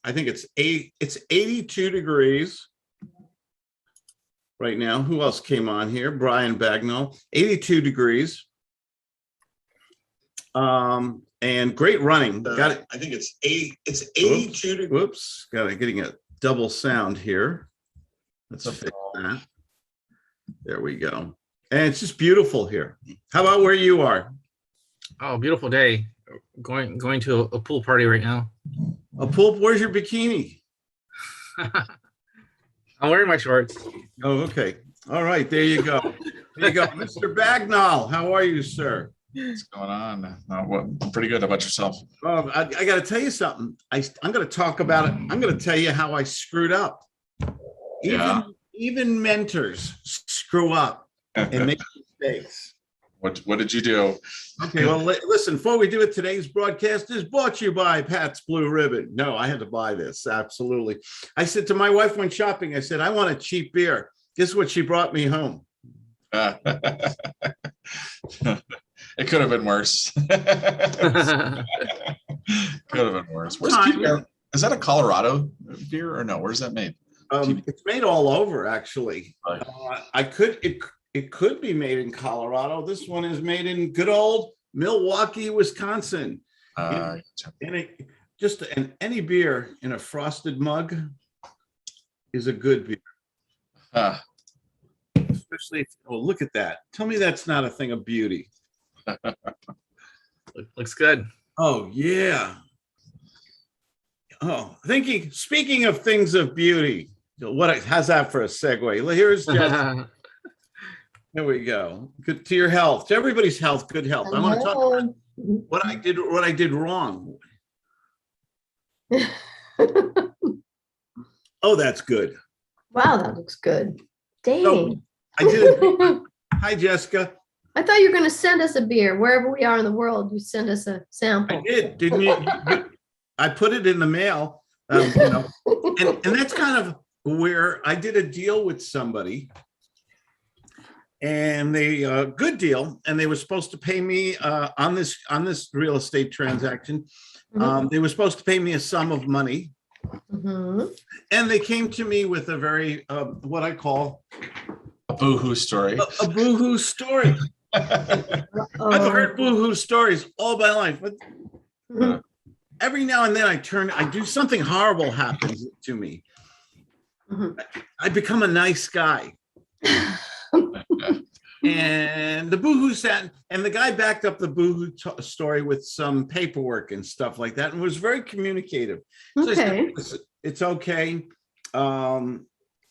I think it's 82 degrees right now. Who else came on here? Brian Bagnall, 82 degrees. And great running. Got it. I think it's 82 degrees. Whoops, getting a double sound here. Let's fix that. There we go. And it's just beautiful here. How about where you are? Oh, beautiful day. Going to a pool party right now. A pool? Where's your bikini? I'm wearing my shorts. Oh, okay. All right, there you go. There you go. Mr. Bagnall, how are you, sir? What's going on? Pretty good. How about yourself? I got to tell you something. I'm going to talk about it. I'm going to tell you how I screwed up. Even mentors screw up and make mistakes. What did you do? Okay, well, listen, before we do it, today's broadcast is brought to you by Pat's Blue Ribbon. No, I had to buy this. Absolutely. I said to my wife when shopping, I said, I want a cheap beer. Guess what? She brought me home. It could have been worse. Could have been worse. Where's beer? Is that a Colorado beer or no? Where's that made? It's made all over, actually. It could be made in Colorado. This one is made in good old Milwaukee, Wisconsin. Any beer in a frosted mug is a good beer. Especially look at that. Tell me that's not a thing of beauty. Looks good. Oh, yeah. Oh, speaking of things of beauty, how's that for a segue? Here's just, there we go. Good to your health, to everybody's health, good health. I want to talk about what I did wrong. Oh, that's good. Wow, that looks good. Dang. So, I did. Hi, Jessica. I thought you were going to send us a beer. Wherever we are in the world, you send us a sample. I did, didn't you? I put it in the mail, and that's kind of where I did a deal with somebody, and they good deal, and they were supposed to pay me on this real estate transaction. They were supposed to pay me a sum of money, and they came to me with a very what I call a boohoo story. A boohoo story. I've heard boohoo stories all my life, but every now and then I do something horrible happens to me. I become a nice guy. And the boohoo sat, and the guy backed up the boohoo story with some paperwork and stuff like that, and was very communicative. So I said, it's okay.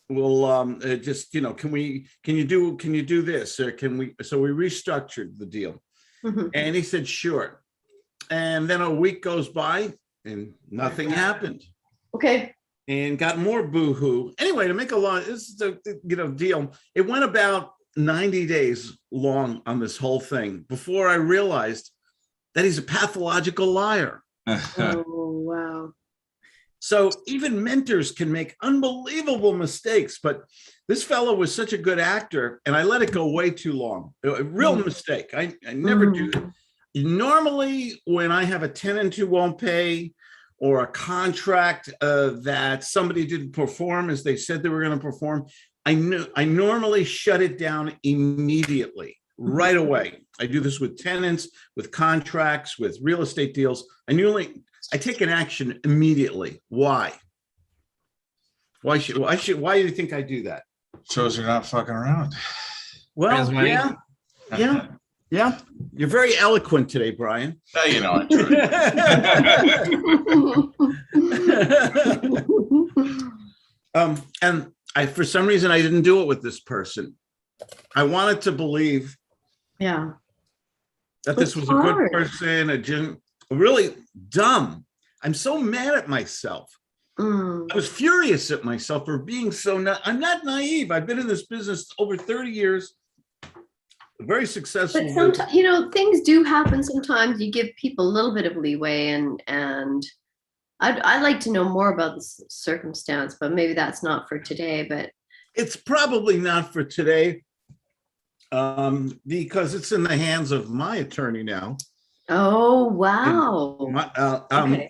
We'll just, can you do this, or can we? So we restructured the deal, and he said sure. And then a week goes by, and nothing happened. Okay. And got more boohoo. Anyway, to make a long, this is the deal. It went about 90 days long on this whole thing before I realized that he's a pathological liar. Oh, wow. So even mentors can make unbelievable mistakes, but this fellow was such a good actor, and I let it go way too long. A real mistake. I never do that. Normally, when I have a tenant who won't pay, or a contract that somebody didn't perform as they said they were going to perform, I normally shut it down immediately, right away. I do this with tenants, with contracts, with real estate deals. I take an action immediately. Why? Why do you think I do that? Shows you're not fucking around. Well, yeah. You're very eloquent today, Brian. You know, and for some reason, I didn't do it with this person. I wanted to believe that this was a good person, really dumb. I'm so mad at myself. I was furious at myself for being I'm not naive. I've been in this business over 30 years. Very successful. But sometimes, things do happen. Sometimes you give people a little bit of leeway, and I'd like to know more about the circumstance, but maybe that's not for today. But it's probably not for today, because it's in the hands of my attorney now. Oh, wow.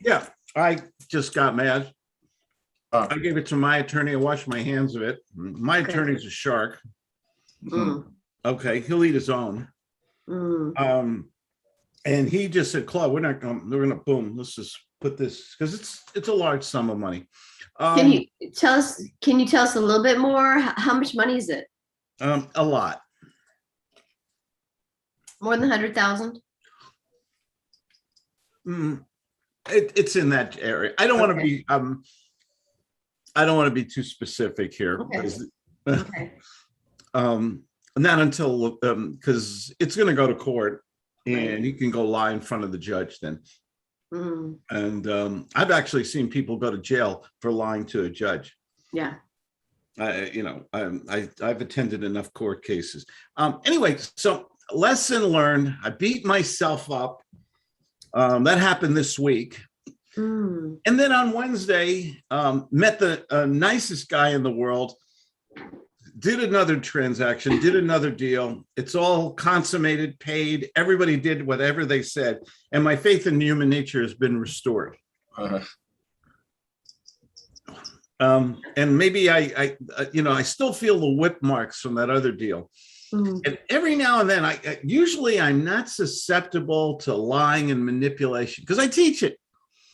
Yeah, I just got mad. I gave it to my attorney. I washed my hands of it. My Okay. attorney's a shark. Mm, Okay, he'll eat his own. mm. And he just said, Claude, we're gonna boom, let's just put this, because it's a large sum of money. Can you tell us a little bit more? How much money is it? A lot. More than 100,000? It's in that area. I don't want to be I don't want to be too specific here. Okay. 'Cause, Okay. not until because it's going to go to court and he can go lie in front of the judge then. Mm, And I've actually seen people go to jail for lying to a judge. yeah. I've attended enough court cases. Anyway, so lesson learned. I beat myself up. That happened this week. Mm, And then on Wednesday, met the nicest guy in the world, did another transaction, did another deal. It's all consummated, paid. Everybody did whatever they said. And my faith in human nature has been restored. And maybe I still feel the whip marks from that other deal. mm. And every now and then, usually I'm not susceptible to lying and manipulation because I teach it.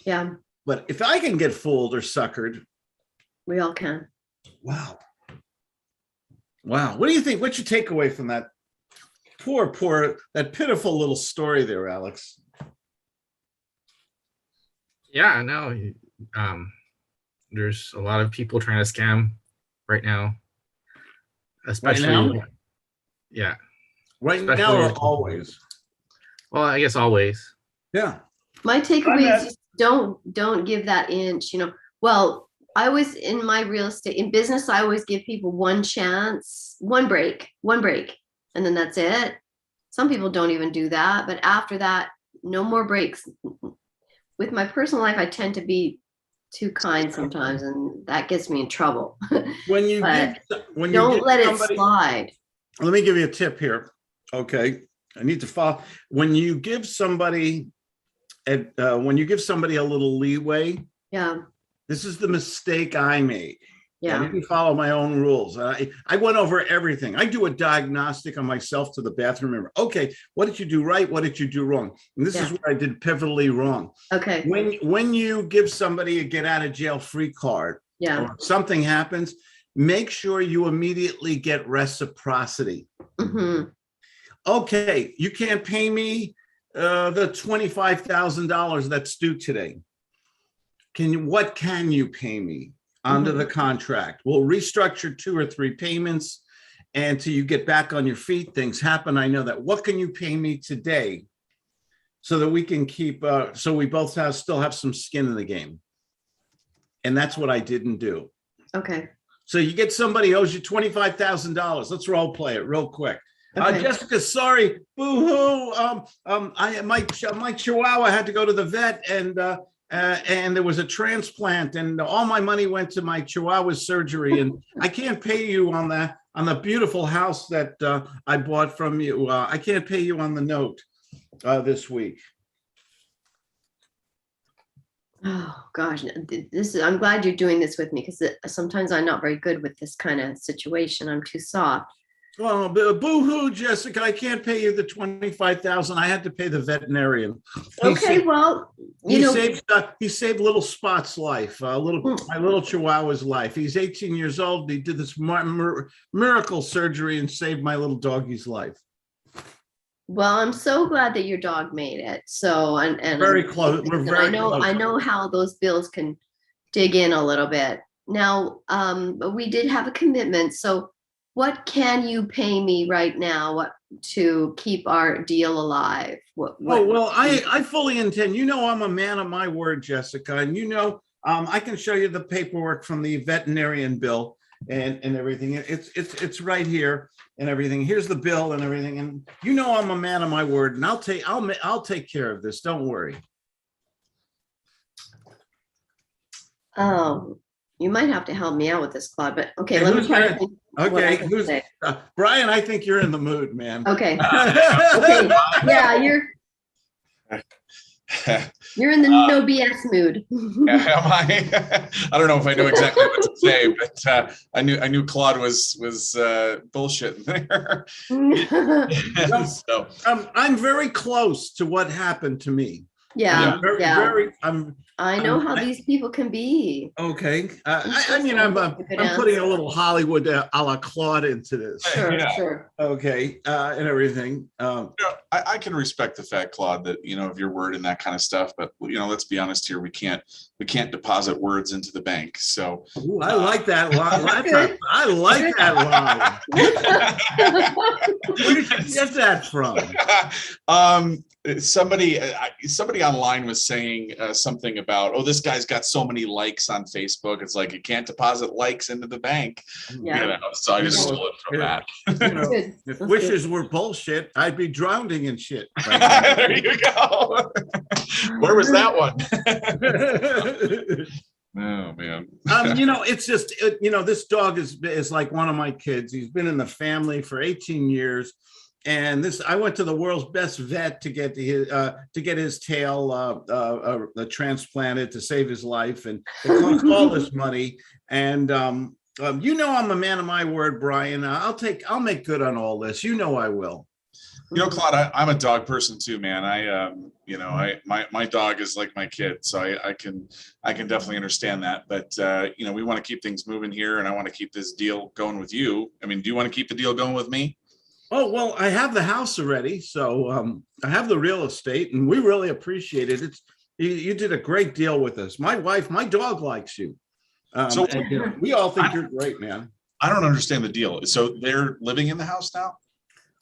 Yeah, But if I can get fooled or suckered, we all can. wow. Wow. What do you think? What's your takeaway from that that pitiful little story there, Alex? Yeah, no. There's a lot of people trying to scam right now, especially. now? Yeah. Right Especially now or with- always? Well, I guess always. Yeah. My takeaway at- is just don't give that inch, Well, I always in my real estate in business, I always give people one chance, one break, and then that's it. Some people don't even do that, but after that, no more breaks. With my personal life, I tend to be too kind sometimes, and that gets me in trouble. When you But when you Don't give let it somebody- slide. Let me give you a tip here. Okay. I need to follow. When you give somebody a little leeway, Yeah, this is the mistake I made. I yeah, didn't follow my own rules. I went over everything. I do a diagnostic on myself to the bathroom mirror. Okay, what did you do right? What did you do wrong? And this is Yeah. where I did pivotally wrong. okay, When you give somebody a get out of jail free card, yeah. or something happens, make sure you immediately get reciprocity. Hmm. Okay, you can't pay me the $25,000 that's due today. What can you pay me under the contract? We'll restructure 2 or 3 payments until you get back on your feet. Things happen. I know that. What can you pay me today so that we can keep, so we both still have some skin in the game? And that's what I didn't do. Okay. So you get somebody who owes you $25,000. Let's role play it real quick. Okay. Jessica, sorry, boo-hoo. My Chihuahua had to go to the vet, and there was a transplant, and all my money went to my Chihuahua's surgery, and I can't pay you on the beautiful house that I bought from you. I can't pay you on the note this week. Oh gosh, I'm glad you're doing this with me because sometimes I'm not very good with this kind of situation. I'm too soft. Well, boo-hoo, Jessica, I can't pay you the $25,000. I had to pay the veterinarian. Okay, well, He saved little Spot's life, my little Chihuahua's life. He's 18 years old. He did this miracle surgery and saved my little doggy's life. well, I'm so glad that your dog made it. So, and Very close. We're and very I close. know how those bills can dig in a little bit. Now, we did have a commitment. So, what can you pay me right now to keep our deal alive? I fully intend. I'm a man of my word, Jessica, and I can show you the paperwork from the veterinarian bill and everything. It's right here and everything. Here's the bill and everything, and I'm a man of my word, and I'll take care of this. Don't worry. Oh, you might have to help me out with this, Claude. But okay, Hey, let me who's try to gonna- think what I Okay, can say. Brian? I think you're in the mood, man. Okay. Okay. Yeah, you're. You're in the no BS mood. Am I? I don't know if I know exactly what to say, but I knew Claude was bullshitting there. So I'm very close to what happened to me. Yeah, Very. I know how these people can be. Okay. I'm I mean, I'm putting a little Hollywood a la Claude into this. Sure, Yeah. sure. Okay, and everything. I can respect the fact, Claude, that of your word and that kind of stuff, but let's be honest here, we can't deposit words into the bank. So Ooh, I like that line. Good. I like that line. Where did you get that from? Somebody online was saying something about, oh, this guy's got so many likes on Facebook. It's like you can't deposit likes into the bank. Yeah. So I just stole it from that. Good. If That's wishes good. were bullshit, I'd be drowning in shit. There you go. Where was that one? Oh man. It's just this dog is like one of my kids. He's been in the family for 18 years. And I went to the world's best vet to get his tail transplanted to save his life, and it cost all this money. And I'm a man of my word, Brian. I'll make good on all this. I will. Claude, I'm a dog person too, man. My dog is like my kid, so I can definitely understand that. But we want to keep things moving here, and I want to keep this deal going with you. I mean, do you want to keep the deal going with me? Oh, well, I have the house already, so I have the real estate, and we really appreciate it. You did a great deal with us. My dog likes you. We all think you're great, man. I don't understand the deal. So they're living in the house now?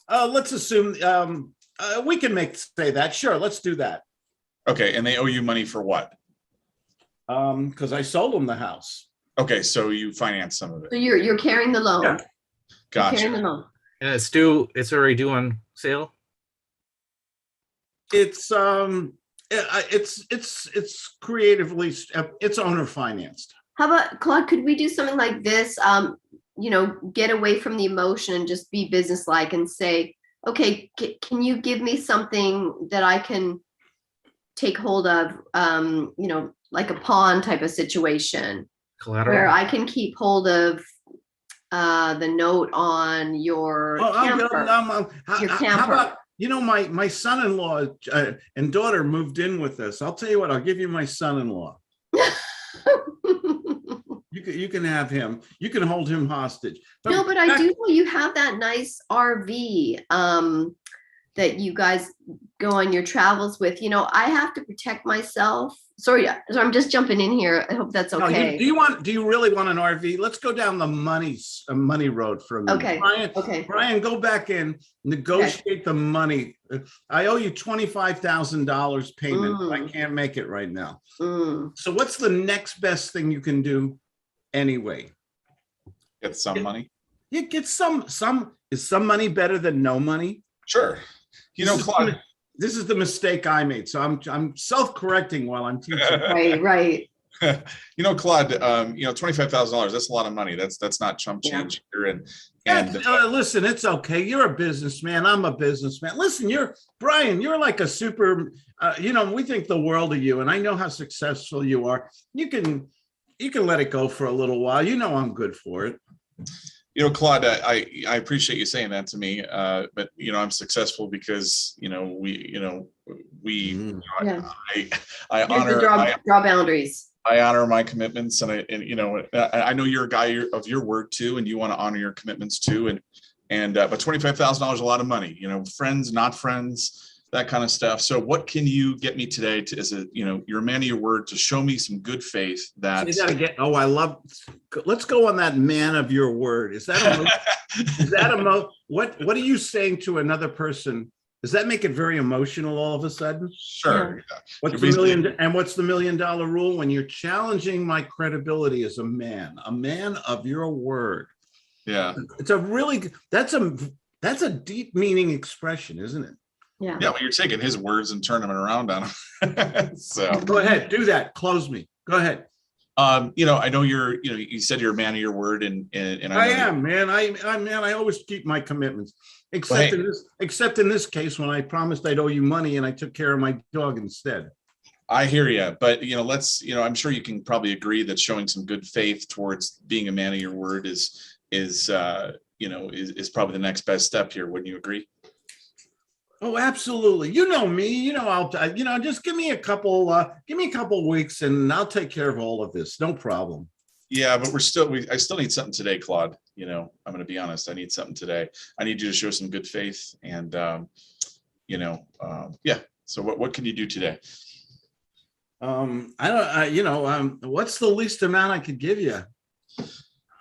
Let's assume we can say that. Sure, let's do that. Okay, and they owe you money for what? Because I sold them the house. Okay, so you financed some of it. So you're carrying the loan. Yeah. Gotcha. You're carrying the loan. And it's already due on sale. It's creatively, it's owner financed. How about, Claude, could we do something like this? Get away from the emotion and just be businesslike and say, okay, can you give me something that I can take hold of, like a pawn type of situation Collateral. where I can keep hold of the note on your camper. How about, my son-in-law and daughter moved in with us. I'll tell you what, I'll give you my son-in-law. You can have him. You can hold him hostage. But I do know you have that nice RV that you guys go on your travels with. I have to protect myself. Sorry, so I'm just jumping in here. I hope that's okay. Do you really want an RV? Let's go down the money road for a minute. Okay. Brian, go back in, negotiate the money. I owe you $25,000 payment. I can't make it right now. So what's the next best thing you can do anyway? Get some money. You get some. Is some money better than no money? Sure. Claude, this is the mistake I made. So I'm self-correcting while I'm teaching. Right. Claude, $25,000, that's a lot of money. That's not chump change here. Listen, it's okay. You're a businessman. I'm a businessman. Listen, Brian, you're like a super, we think the world of you, and I know how successful you are. You can let it go for a little while. I'm good for it. Claude, I appreciate you saying that to me, but I'm successful because I honor draw boundaries. I honor my commitments, and I know you're a guy of your word too, and you want to honor your commitments too, but $25,000 is a lot of money. Friends, not friends, that kind of stuff. So what can you get me today you're a man of your word, to show me some good faith that let's go on that man of your word. Is that what are you saying to another person? Does that make it very emotional all of a sudden? Sure. Yeah. What's the $1 million rule? When you're challenging my credibility as a man of your word. Yeah. That's a deep meaning expression, isn't it? Yeah. Well, you're taking his words and turning them around on him. So go ahead, do that. Close me. Go ahead. I know you said you're a man of your word, and I am, man. I always keep my commitments, except in this case when I promised I'd owe you money and I took care of my dog instead. I hear you, but I'm sure you can probably agree that showing some good faith towards being a man of your word is probably the next best step here. Wouldn't you agree? Oh, absolutely. You know me. Just give me a couple weeks, and I'll take care of all of this. No problem. Yeah, but I still need something today, Claude. I'm going to be honest. I need something today. I need you to show some good faith, and yeah. So what can you do today? What's the least amount I could give you?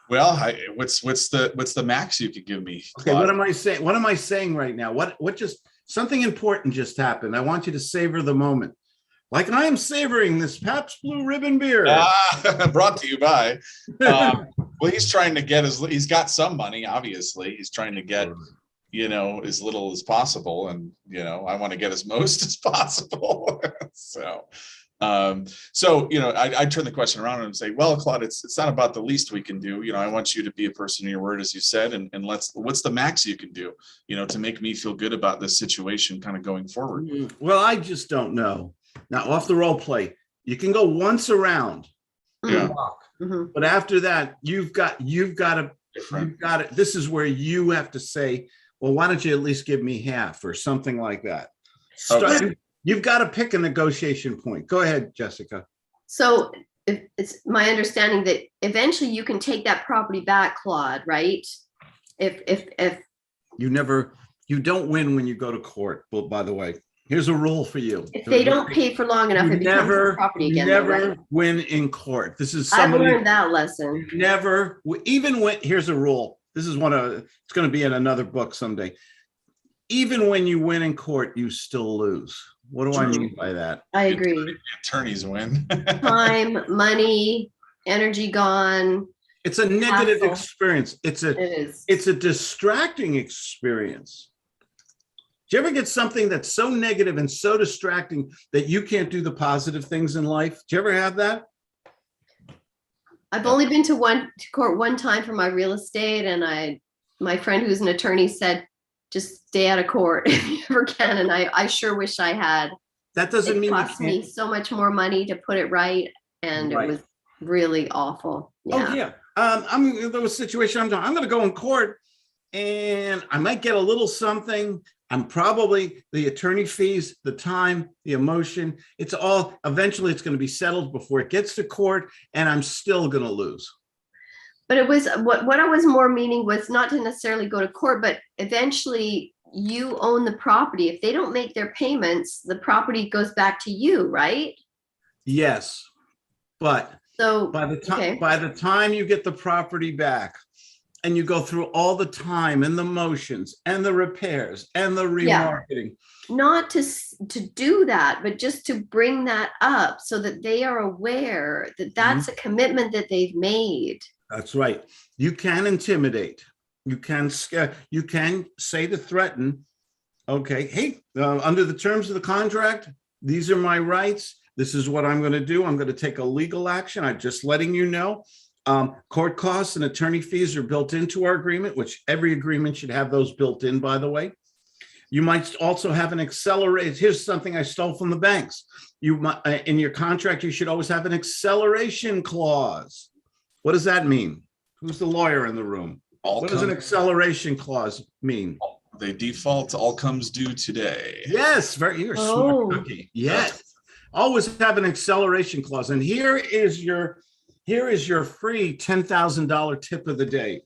Well, what's the max you could give me, Claude? Okay, what am I saying right now? What just something important just happened. I want you to savor the moment. Like I am savoring this Pabst Blue Ribbon beer. Brought to you by. Well, he's trying to get he's got some money, obviously. He's trying to get, as little as possible. And, I want to get as most as possible. I turn the question around and say, well, Claude, it's not about the least we can do. I want you to be a person of your word, as you said, and what's the max you can do, to make me feel good about this situation kind of going forward. Well, I just don't know. Now, off the role play, you can go once around. Yeah. Mm-hmm. But after that, you've got it. This is where you have to say, well, why don't you at least give me half or something like that? Okay. You've got to pick a negotiation point. Go ahead, Jessica. So it's my understanding that eventually you can take that property back, Claude, right? If you don't win when you go to court. Well, by the way, here's a rule for you. If they don't pay for long enough, it becomes your property again. Never win in court. This is I've learned that lesson. Never, even when, here's a rule. This is it's going to be in another book someday. Even when you win in court, you still lose. What do I mean by that? I agree. The attorneys win. Time, money, energy gone. It's a negative experience. It's is. a distracting experience. Do you ever get something that's so negative and so distracting that you can't do the positive things in life? Do you ever have that? I've only been to court one time for my real estate, and my friend who's an attorney said, just stay out of court if you ever can. And I sure wish I had. That doesn't mean it cost me so much more money to put it right. And It was really awful. Yeah. Oh, yeah. There was a situation I'm going to go in court and I might get a little something. I'm probably the attorney fees, the time, the emotion. Eventually it's going to be settled before it gets to court, and I'm still going to lose. But it was what I was more meaning was not to necessarily go to court, but eventually you own the property. If they don't make their payments, the property goes back to you, right? Yes, but so by the time you get the property back, and you go through all the time and the motions and the repairs and the remarketing. Not to do that, but just to bring that up so that they are aware that that's a commitment that they've made. That's right. You can intimidate. You can scare. You can say to threaten. Okay, hey, under the terms of the contract, these are my rights. This is what I'm going to do. I'm going to take a legal action. I'm just letting you know. Court costs and attorney fees are built into our agreement, which every agreement should have those built in, by the way. You might also have an accelerated. Here's something I stole from the banks. You might, in your contract, you should always have an acceleration clause. What does that mean? Who's the lawyer in the room? What does an acceleration clause mean? The default all comes due today. Yes, you're a smart cookie. Yes, always have an acceleration clause. And here is your free $10,000 tip of the day.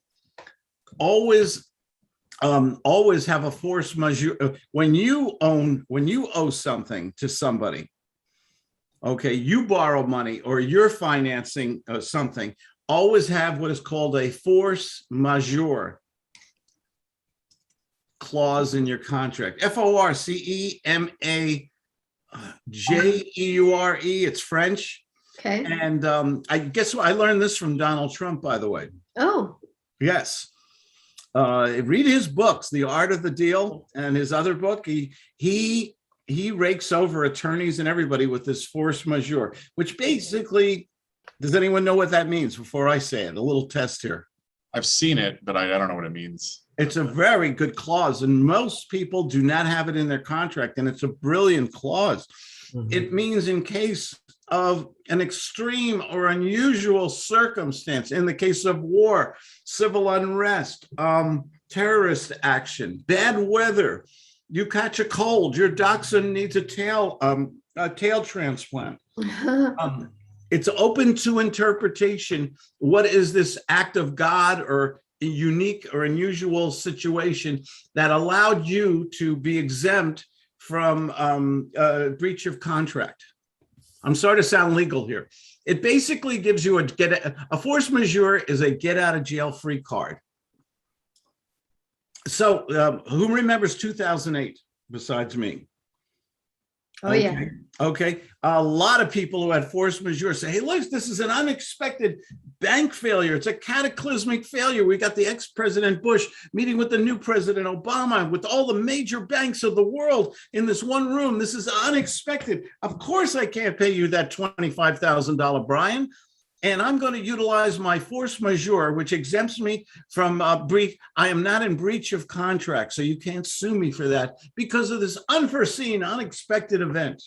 Always have a force majeure. When you owe something to somebody, okay, you borrow money or you're financing something, always have what is called a force majeure clause in your contract. FORCEMAJEURE. It's French. Okay. And I guess I learned this from Donald Trump, by the way. Oh. Yes. Read his books, The Art of the Deal, and his other book. He rakes over attorneys and everybody with this force majeure, which basically Does anyone know what that means before I say it? A little test here. I've seen it, but I don't know what it means. It's a very good clause, and most people do not have it in their contract, and it's a brilliant clause. It means in case of an extreme or unusual circumstance, in the case of war, civil unrest, terrorist action, bad weather, you catch a cold, your dachshund needs a tail transplant. It's open to interpretation. What is this act of God or a unique or unusual situation that allowed you to be exempt from breach of contract? I'm sorry to sound legal here. It basically gives you a force majeure is a get out of jail free card. So who remembers 2008 besides me? Oh, okay. yeah. Okay. A lot of people who had force majeure say, hey, look, this is an unexpected bank failure. It's a cataclysmic failure. We got the ex-President Bush meeting with the new President Obama with all the major banks of the world in this one room. This is unexpected. Of course, I can't pay you that $25,000, Brian. And I'm going to utilize my force majeure, which exempts me from breach. I am not in breach of contract, so you can't sue me for that because of this unforeseen, unexpected event.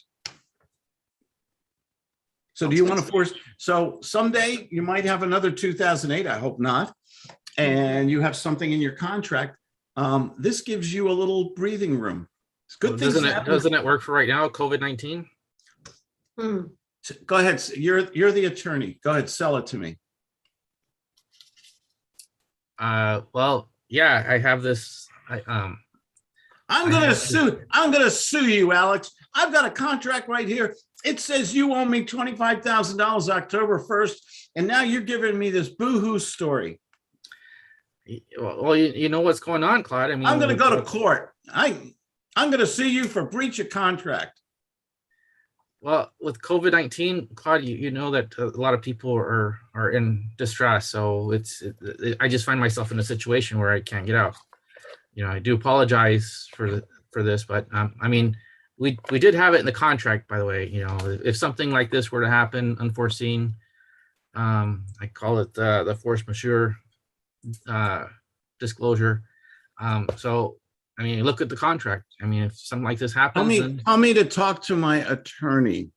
So do you want to force? So someday you might have another 2008. I hope not. And you have something in your contract. This gives you a little breathing room. It's good things. Doesn't it work for right now? COVID-19. Go ahead. You're the attorney. Go ahead. Sell it to me. Well, yeah, I have this. I'm going to sue you, Alex. I've got a contract right here. It says you owe me $25,000 October 1st, and now you're giving me this boo-hoo story. Well, you know what's going on, Claude. I mean, I'm going to go to court. I'm going to sue you for breach of contract. Well, with COVID-19, Claude, you know that a lot of people are in distress. So I just find myself in a situation where I can't get out. You know, I do apologize for this, but I mean, we did have it in the contract, by the way. You know, if something like this were to happen, unforeseen, I call it the force majeure disclosure. So, I mean, look at the contract. I mean, if something like this happens, tell me to talk to my attorney.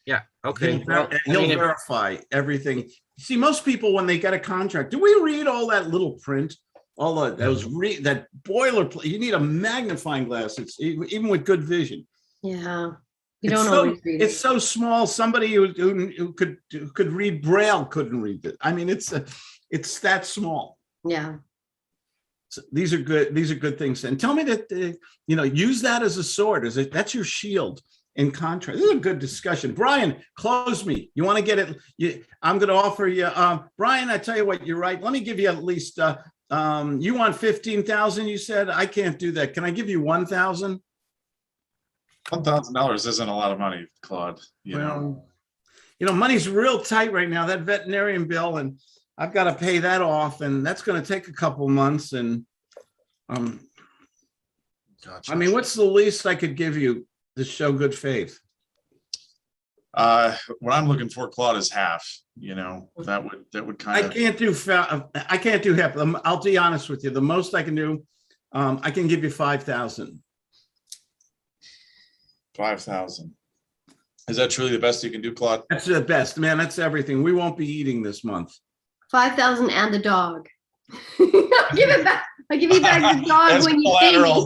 Yeah. Okay. He'll verify everything. See, most people, when they get a contract, do we read all that little print? All that boilerplate. You need a magnifying glass. It's even with good vision. Yeah. You don't always read it. It's so small. Somebody who could read Braille couldn't read it. I mean, it's that small. Yeah. So these are good things. And tell me that use that as a sword. That's your shield in contract. This is a good discussion. Brian, close me. You want to get it? I'm going to offer you, Brian. I tell you what, you're right. Let me give you at least. You want 15,000? You said I can't do that. Can I give you 1,000? $1,000 isn't a lot of money, Claude. You know, money's real tight right now. That veterinarian bill, and I've got to pay that off, and that's going to take a couple months. And gotcha. I mean, what's the least I could give you to show good faith? What I'm looking for, Claude, is half. You know, that would kind of. I can't do half. I'll be honest with you. The most I can do, I can give you 5,000. 5,000. Is that truly the best you can do, Claude? That's the best, man. That's everything. We won't be eating this month. 5,000 and the dog. I'll give it back. I'll give you back the dog when you pay me.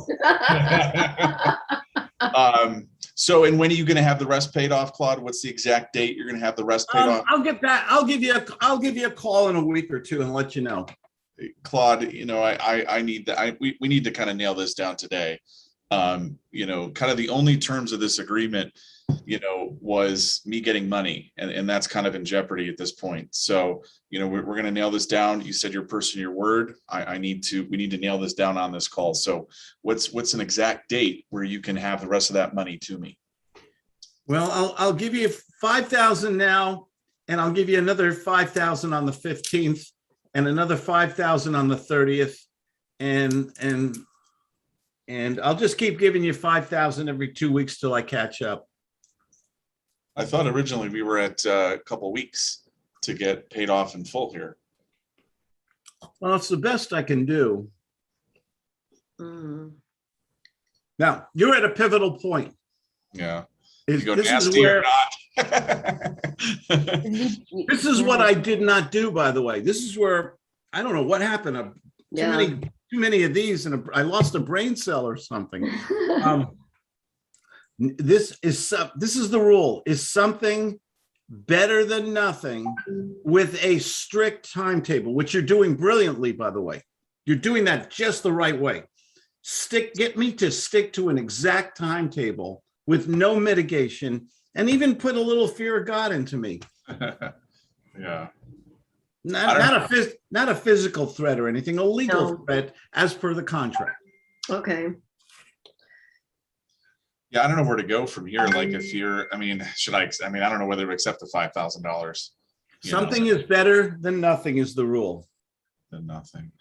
So, and when are you going to have the rest paid off, Claude? What's the exact date you're going to have the rest paid off? I'll get that. I'll give you a call in a week or two and let you know. Claude, I need that. We need to kind of nail this down today. Kind of the only terms of this agreement, was me getting money, and that's kind of in jeopardy at this point. So, we're going to nail this down. You said your person, your word. We need to nail this down on this call. So what's an exact date where you can have the rest of that money to me? Well, I'll give you 5,000 now, and I'll give you another 5,000 on the 15th and another 5,000 on the 30th. And I'll just keep giving you 5,000 every 2 weeks till I catch up. I thought originally we were at a couple weeks to get paid off in full here. Well, it's the best I can do. Mm. Now, you're at a pivotal point. Yeah. Is- You go This is nasty or where, not. this is what I did not do, by the way. This is where, I don't know what happened. Too many of these, and I lost a brain cell or something. This is the rule. Is something better than nothing with a strict timetable, which you're doing brilliantly, by the way. You're doing that just the right way. Get me to stick to an exact timetable with no mitigation, and even put a little fear of God into me. Yeah. Not a physical threat or anything, a legal No. threat as per the contract. Okay. Yeah, I don't know where to go from here. Like if you're, I mean, I don't know whether to accept the $5,000. Something is better than nothing is the rule. Than nothing.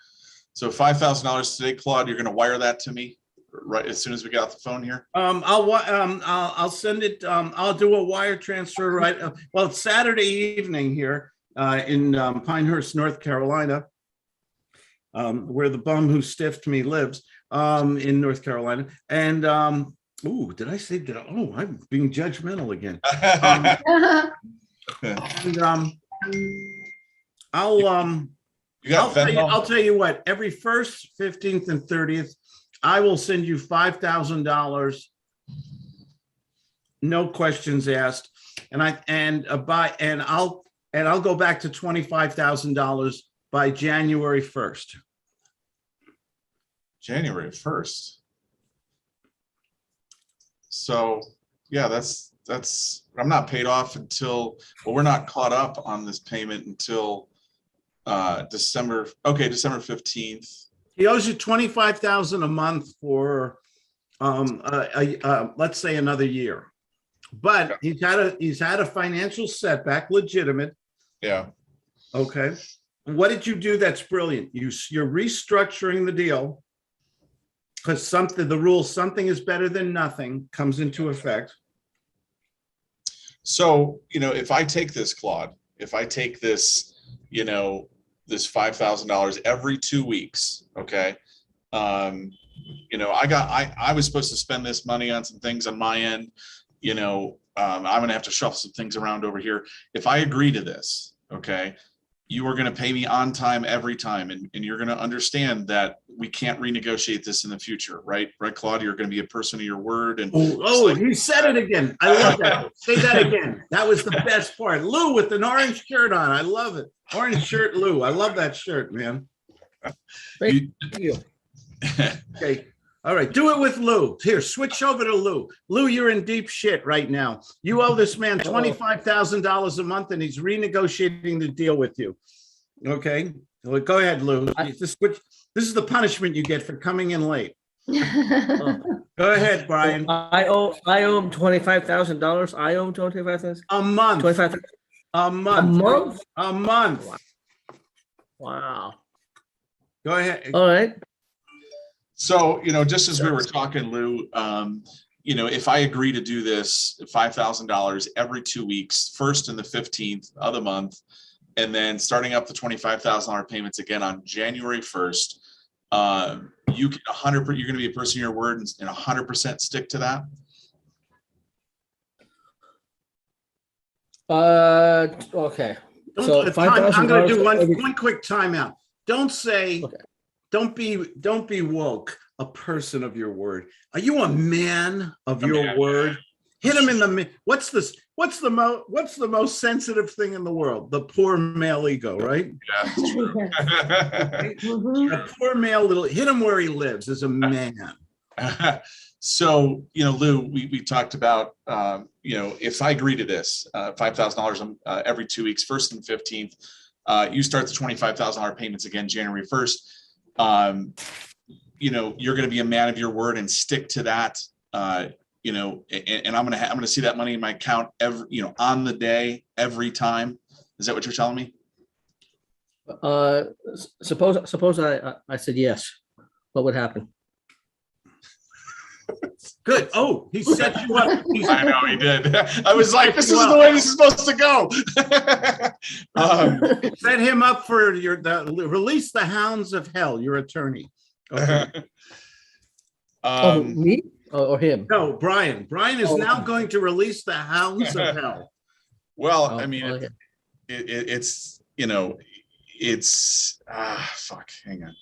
So $5,000 today, Claude, you're going to wire that to me right as soon as we get off the phone here. I'll send it. I'll do a wire transfer right. Well, it's Saturday evening here in Pinehurst, North Carolina, where the bum who stiffed me lives in North Carolina. And did I say that? Oh, I'm being judgmental again. And You got Venmo? I'll tell you what, every 1st, 15th, and 30th, I will send you $5,000, no questions asked. And I'll go back to $25,000 by January 1st. January 1st. So yeah, that's I'm not paid off until, well, we're not caught up on this payment until December 15th. He owes you $25,000 a month for let's say another year. But he's had a financial setback, legitimate. Yeah. Okay. What did you do that's brilliant? You're restructuring the deal because the rule something is better than nothing comes into effect. So, if I take this, Claude, if I take this, this $5,000 every 2 weeks, okay. I was supposed to spend this money on some things on my end, I'm going to have to shuffle some things around over here. If I agree to this, okay, you are going to pay me on time every time. And you're going to understand that we can't renegotiate this in the future, right? Right, Claude, you're going to be a person of your word. And he said it again. I love that. Say that again. That was the best part. Lou with an orange shirt on. I love it. Orange shirt, Lou. I love that shirt, man. Thank you. Okay. All right. Do it with Lou. Here, switch over to Lou. Lou, you're in deep shit right now. You owe this man $25,000 a month and he's renegotiating the deal with you. Okay. Well, go ahead, Lou. This is the punishment you get for coming in late. Go ahead, Brian. I owe him $25,000. I owe him $25,000. A month. 25. A month. A month? A month. Wow. Go ahead. All right. So, just as we were talking, Lou, if I agree to do this $5,000 every 2 weeks, 1st and the 15th of the month, and then starting up the $25,000 payments again on January 1st, you can 100%, you're going to be a person of your word and 100% stick to that. Okay. So I'm going to do $5,000 one quick timeout. Don't say, Okay. don't be woke, a person of your word. Are you a man of your word? Hit him in the, what's the most sensitive thing in the world? The poor male ego, right? Yeah, that's true. A poor male hit him where he lives as a man. So, Lou, we talked about, if I agree to this, $5,000 every 2 weeks, 1st and 15th, you start the $25,000 payments again, January 1st. You're going to be a man of your word and stick to that, and I'm going to see that money in my account on the day, every time. Is that what you're telling me? Suppose I said yes. What would happen? Good. Oh, he set you up. I know he did. I was like, this isn't the way this is supposed to go. Set him up for release the hounds of hell, your attorney. Okay. Me or him? No, Brian. Brian is now going to release the hounds of hell. Well, Oh, I mean, okay. it's, fuck, hang on.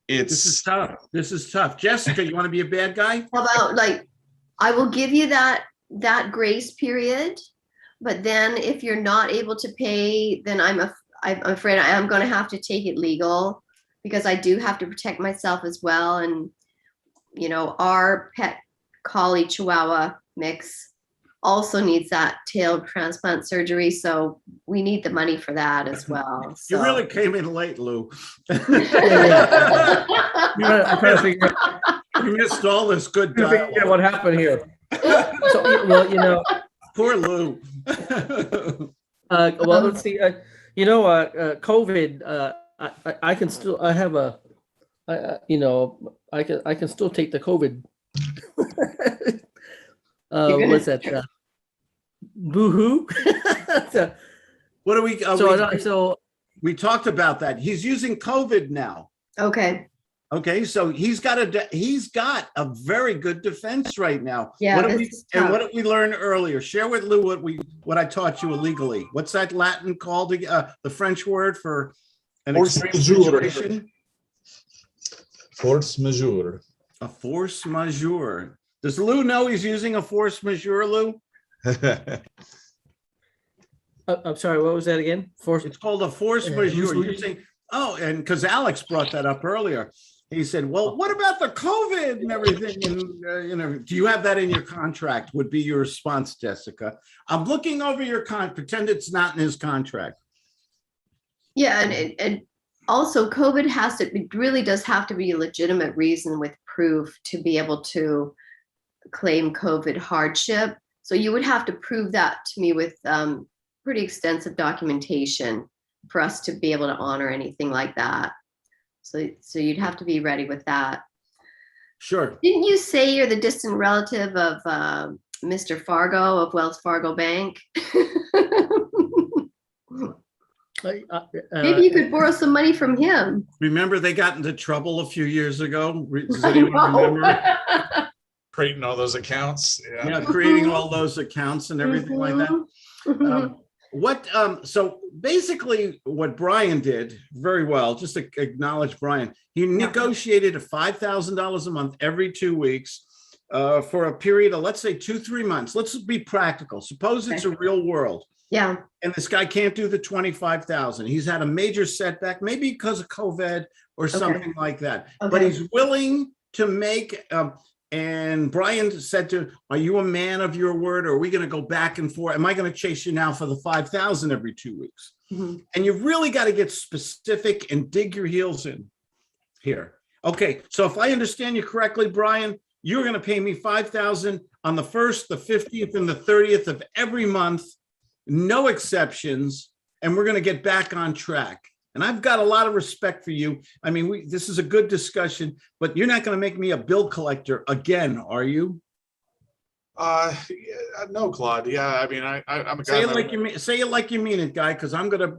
This is tough. This is tough. Jessica, you want to be a bad guy? How about like, I will give you that grace period, but then if you're not able to pay, then I'm afraid I am going to have to take it legal, because I do have to protect myself as well. And, our pet collie Chihuahua mix also needs that tail transplant surgery. So we need the money for that as well. So. You really came in late, Lou. I'm trying to figure You missed all this good out dialogue. what happened here. So, well, Poor Lou. well, let's see. COVID. I can still. I have a. I can still take the COVID. What's that? Boo-hoo. What do we? So we talked about that. He's using COVID now. Okay. Okay, so he's got a very good defense right now. Yeah. What did we learn earlier? Share with Lou what I taught you illegally. What's that Latin called? The French word for an extreme situation? Force majeure. A force majeure. Does Lou know he's using a force majeure, Lou? I'm sorry. What was that again? It's called a force majeure. You're saying, and because Alex brought that up earlier. He said, well, what about the COVID and everything? And, do you have that in your contract? Would be your response, Jessica. I'm looking over your pretend it's not in his contract. Yeah. And also COVID it really does have to be a legitimate reason with proof to be able to claim COVID hardship. So you would have to prove that to me with pretty extensive documentation for us to be able to honor anything like that. So you'd have to be ready with that. Sure. Didn't you say you're the distant relative of Mr. Fargo of Wells Fargo Bank? Maybe you could borrow some money from him. Remember they got into trouble a few years ago? Does anyone remember? Creating all those accounts. Yeah, creating all those accounts and everything like that. So basically what Brian did very well, just to acknowledge Brian, he negotiated $5,000 a month every 2 weeks for a period of, let's say 2-3 months. Let's be practical. Suppose it's a real world. Yeah. And this guy can't do the 25,000. He's had a major setback, maybe because of COVID or something like that, but he's willing to make, and Brian said to him, are you a man of your word? Or are we going to go back and forth? Am I going to chase you now for the 5,000 every 2 weeks? Mm-hmm. And you've really got to get specific and dig your heels in here. Okay. So if I understand you correctly, Brian, you're going to pay me 5,000 on the 1st, the 15th, and the 30th of every month, no exceptions. And we're going to get back on track. And I've got a lot of respect for you. I mean, this is a good discussion, but you're not going to make me a bill collector again, are you? No, Claude. Yeah, I mean, I'm a guy. Say it like you mean it, guy, because I'm going to,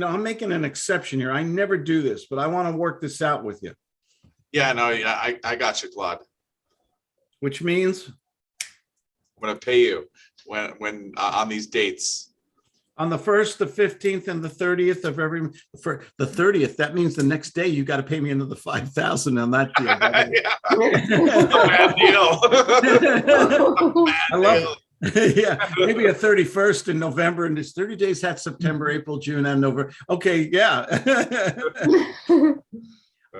I'm making an exception here. I never do this, but I want to work this out with you. Yeah, no, yeah, I got you, Claude. Which means? I'm going to pay you when on these dates. On the 1st, the 15th, and the 30th of for the 30th, that means the next day you got to pay me another 5,000 on that deal. Bad deal. I love it. Yeah, maybe a 31st in November, and there's 30 days. That's September, April, June, and November. Okay, yeah.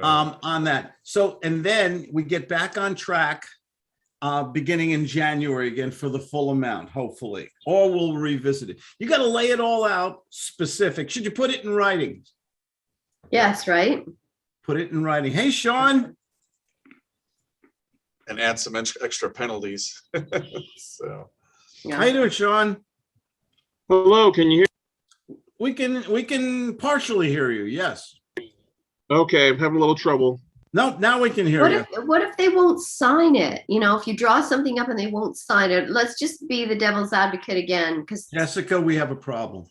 On that. So, and then we get back on track. Beginning in January again for the full amount, hopefully, or we'll revisit it. You got to lay it all out specific. Should you put it in writing? Yes, right. Put it in writing. Hey, Sean. And add some extra penalties. So, how you doing, Sean? Hello, can you hear? We can partially hear you. Yes. Okay, I'm having a little trouble. No, now we can hear What you. what if they won't sign it? You know, if you draw something up and they won't sign it, let's just be the devil's advocate again, because Jessica, we have a problem.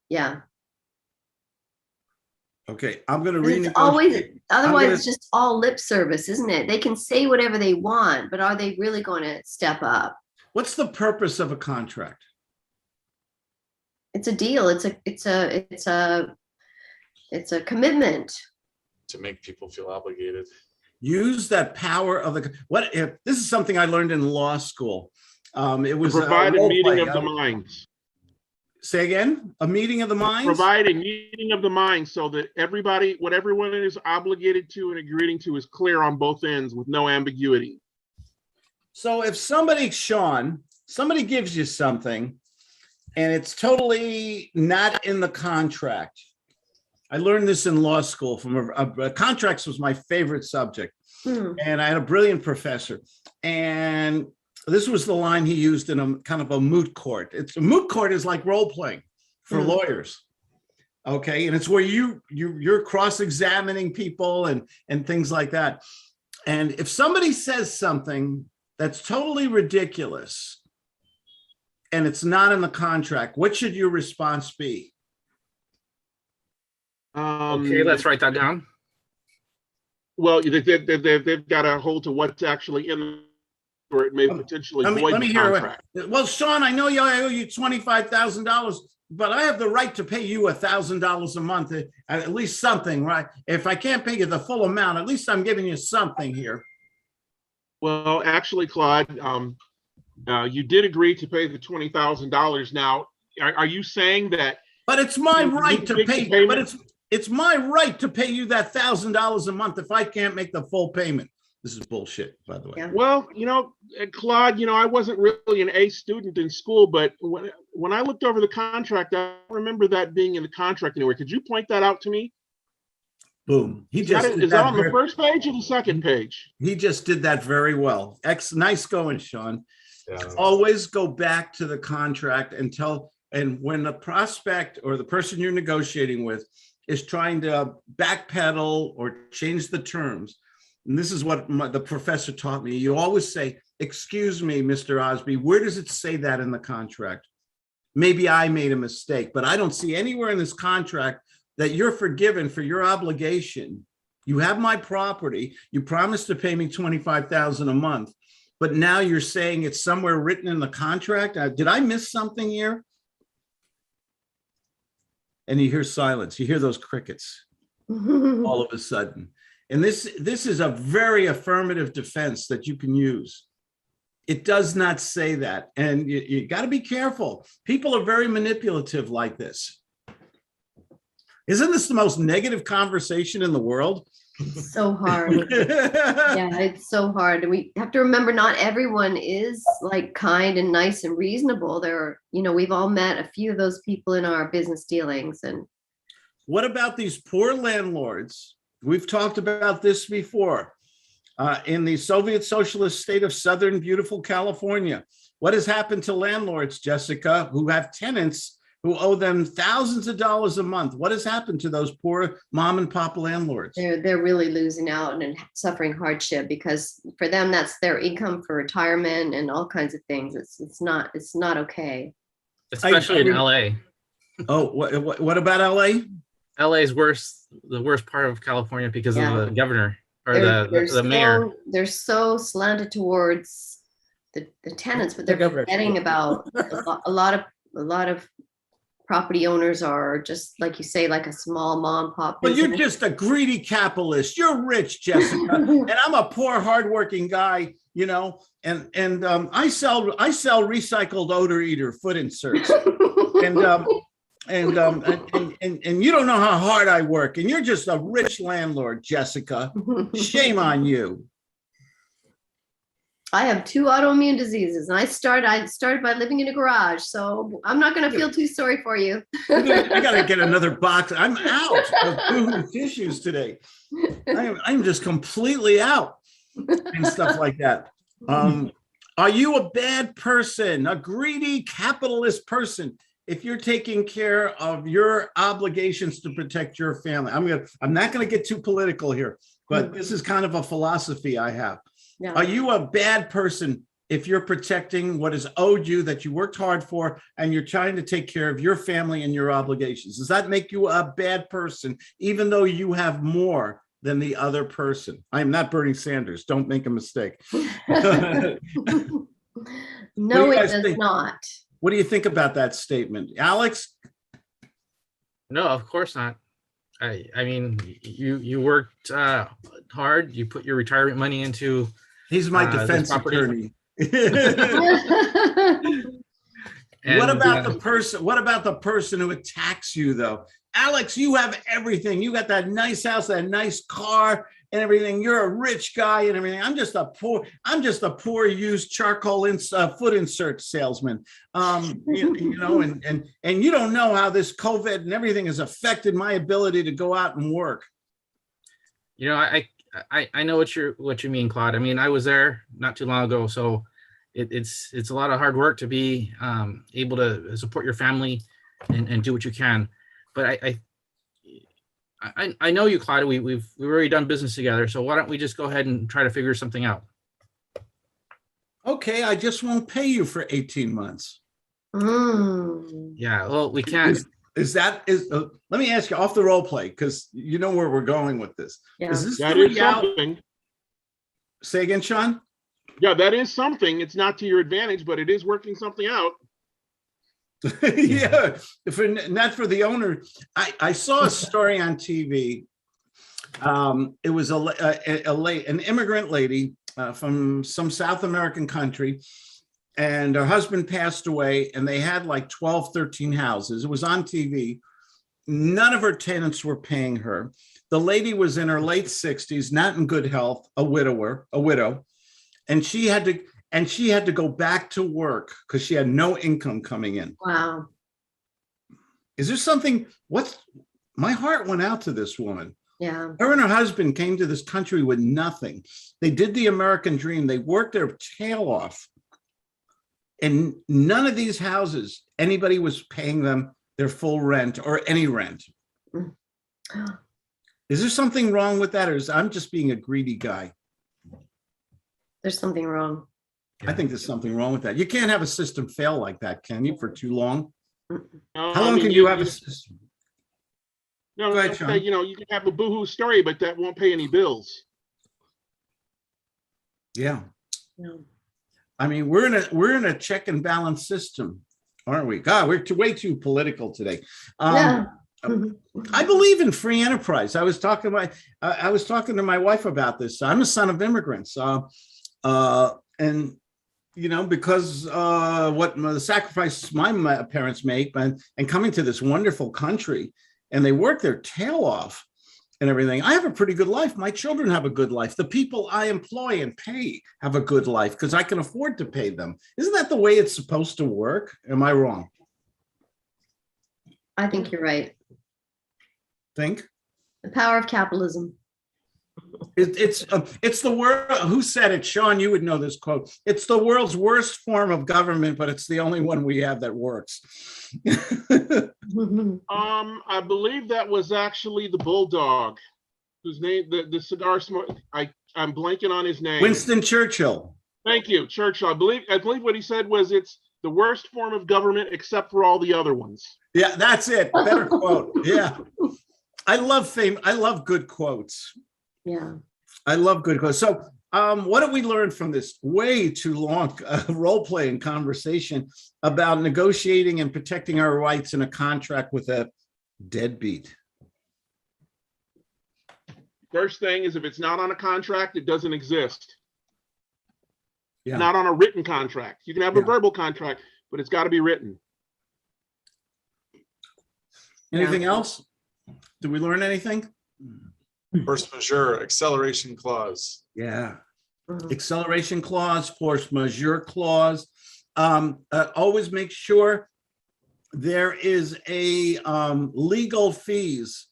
yeah, Okay, I'm going to 'cause it's always renegotiate. otherwise gonna- it's just all lip service, isn't it? They can say whatever they want, but are they really going to step up? What's the purpose of a contract? It's a deal. It's a commitment. To make people feel obligated. Use that power of the, what if, this is something I learned in law school. It was Provide a role meeting play. of the minds. Say again, a meeting of the minds? Provide a meeting of the minds so that everybody, what everyone is obligated to and agreeing to is clear on both ends with no ambiguity. So if somebody, Sean, somebody gives you something and it's totally not in the contract. I learned this in law school from contracts was my favorite subject. Hmm. And I had a brilliant professor. And this was the line he used in a kind of a moot court. It's a moot court is like role playing for Hmm. lawyers. Okay. And it's where you're cross-examining people and things like that. And if somebody says something that's totally ridiculous and it's not in the contract, what should your response be? Okay, let's write that down. Well, they've got to hold to what's actually in, or it may potentially void Let me the hear contract. it. Well, Sean, I know I owe you $25,000, but I have the right to pay you $1,000 a month, at least something, right? If I can't pay you the full amount, at least I'm giving you something here. Well, actually, Claude, you did agree to pay the $20,000. Now, are you saying that? But it's my You right to make the pay, payment? but it's my right to pay you that $1,000 a month if I can't make the full payment. This is bullshit, by the way. Yeah. Well, Claude, I wasn't really an A student in school, but when I looked over the contract, I don't remember that being in the contract anywhere. Could you point that out to me? Boom. He Is just that, did is that on the very- first page or the second page? He just did that very well. Nice going, Sean. Yeah. Always go back to the contract and when the prospect or the person you're negotiating with is trying to backpedal or change the terms, and this is what the professor taught me, you always say, excuse me, Mr. Osby, where does it say that in the contract? Maybe I made a mistake, but I don't see anywhere in this contract that you're forgiven for your obligation. You have my property. You promised to pay me $25,000 a month, but now you're saying it's somewhere written in the contract. Did I miss something here? And you hear silence. You hear those crickets all of a sudden. And this is a very affirmative defense that you can use. It does not say that. And you got to be careful. People are very manipulative like this. Isn't this the most negative conversation in the world? So hard. Yeah, it's so hard. And we have to remember not everyone is like kind and nice and reasonable. We've all met a few of those people in our business dealings. And what about these poor landlords? We've talked about this before. In the Soviet socialist state of Southern beautiful California, what has happened to landlords, Jessica, who have tenants who owe them thousands of dollars a month? What has happened to those poor mom and pop landlords? they're really losing out and suffering hardship, because for them, that's their income for retirement and all kinds of things. It's not okay. Especially in LA. Oh, what about LA? LA is worse, the worst part of California because Yeah. of the governor or They're the mayor. they're so slanted towards the tenants, but The they're governor. forgetting about a lot of property owners are just, like you say, like a small mom and pop But you're business. just a greedy capitalist. You're rich, Jessica, and I'm a poor, hardworking guy. And I sell recycled odor eater foot inserts, and you don't know how hard I work, and you're just a rich landlord, Jessica. Shame on you. I have 2 autoimmune diseases, and I started by living in a garage, so I'm not going to feel too sorry for you. I gotta get another box. I'm out of boohoo tissues today. I'm just completely out and stuff like that. Are you a bad person, a greedy capitalist person? if you're taking care of your obligations to protect your family, I'm not going to get too political here, but this is kind of a philosophy I have. Yeah. Are you a bad person if you're protecting what is owed you that you worked hard for and you're trying to take care of your family and your obligations? Does that make you a bad person, even though you have more than the other person? I am not Bernie Sanders. Don't make a mistake. No, you it guys does think? not. What do you think about that statement, Alex? No, of course not. I mean, you worked hard. You put your retirement money into He's my this defense property. attorney. And, What about the person? What about the person who attacks you, though? Alex, you have everything. You got that nice house, that nice car, and everything. You're a rich guy and everything. I'm just a poor used charcoal foot insert salesman. You know, and you don't know how this COVID and everything has affected my ability to go out and work. You know, I know what you mean, Claude. I mean, I was there not too long ago, so it's a lot of hard work to be able to support your family and do what you can. But I know you, Claude. We've already done business together, so why don't we just go ahead and try to figure something out? Okay, I just won't pay you for 18 months. Yeah, well, we can't. Let me ask you off the role play, because you know where we're going with this. Yeah. Is this That the is reality? something. Say again, Sean? Yeah, that is something. It's not to your advantage, but it is working something out. Yeah, not for the owner. I saw a story on TV. It was an immigrant lady from some South American country, and her husband passed away, and they had like 12, 13 houses. It was on TV. None of her tenants were paying her. The lady was in her late 60s, not in good health, a widow, and she had to go back to work because she had no income coming in. Wow. Is there something? My heart went out to this woman. Yeah. Her and her husband came to this country with nothing. They did the American dream. They worked their tail off. And none of these houses, anybody was paying them their full rent or any rent. Is there something wrong with that? Or I'm just being a greedy guy? There's something wrong. I think there's something wrong with that. You can't have a system fail like that, can you, for too long? No, How long can you have a system? No, Go ahead, Sean. you know, you can have a boohoo story, but that won't pay any bills. Yeah. No. I mean, we're in a check and balance system, aren't we? God, we're way too political today. Yeah. I believe in free enterprise. I was talking to my wife about this. I'm a son of immigrants, and you know, because what the sacrifices my parents make and coming to this wonderful country, and they work their tail off and everything. I have a pretty good life. My children have a good life. The people I employ and pay have a good life because I can afford to pay them. Isn't that the way it's supposed to work? Am I wrong? I think you're right. Think? The power of capitalism. It's the world. Who said it? Sean, you would know this quote. It's the world's worst form of government, but it's the only one we have that works. I believe that was actually the bulldog, whose name the cigar smoke. I'm blanking on his name. Winston Churchill. Thank you, Churchill. I believe what he said was it's the worst form of government except for all the other ones. Yeah, that's it. Better quote. Yeah, I love fame. I love good quotes. Yeah. I love good quotes. So, what did we learn from this way too long role playing conversation about negotiating and protecting our rights in a contract with a deadbeat? First thing is if it's not on a contract, it doesn't exist. Yeah. Not on a written contract. You can have a verbal contract, but it's got to be written. Anything else? Did we learn anything? Force majeure, acceleration clause. Yeah. Acceleration clause, force majeure clause. Always make sure there is a legal fees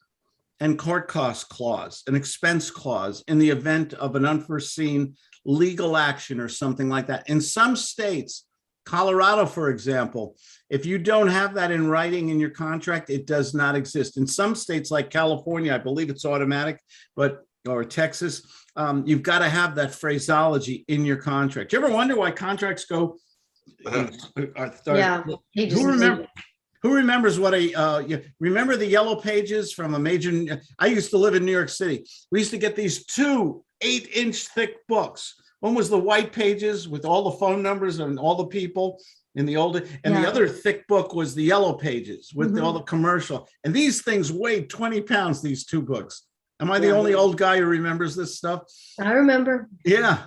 and court cost clause, an expense clause in the event of an unforeseen legal action or something like that. In some states, Colorado, for example, if you don't have that in writing in your contract, it does not exist. In some states like California, I believe it's automatic, or Texas, you've got to have that phraseology in your contract. You ever wonder why contracts go? Yeah. Who remembers what you remember the yellow pages from a major? I used to live in New York City. We used to get these 2 8-inch thick books. One was the white pages with all the phone numbers and all the people in the older, and the other thick book was the yellow pages with all the commercial. And these things weighed 20 pounds, these 2 books. Am I the only old guy who remembers this stuff? I remember. Yeah.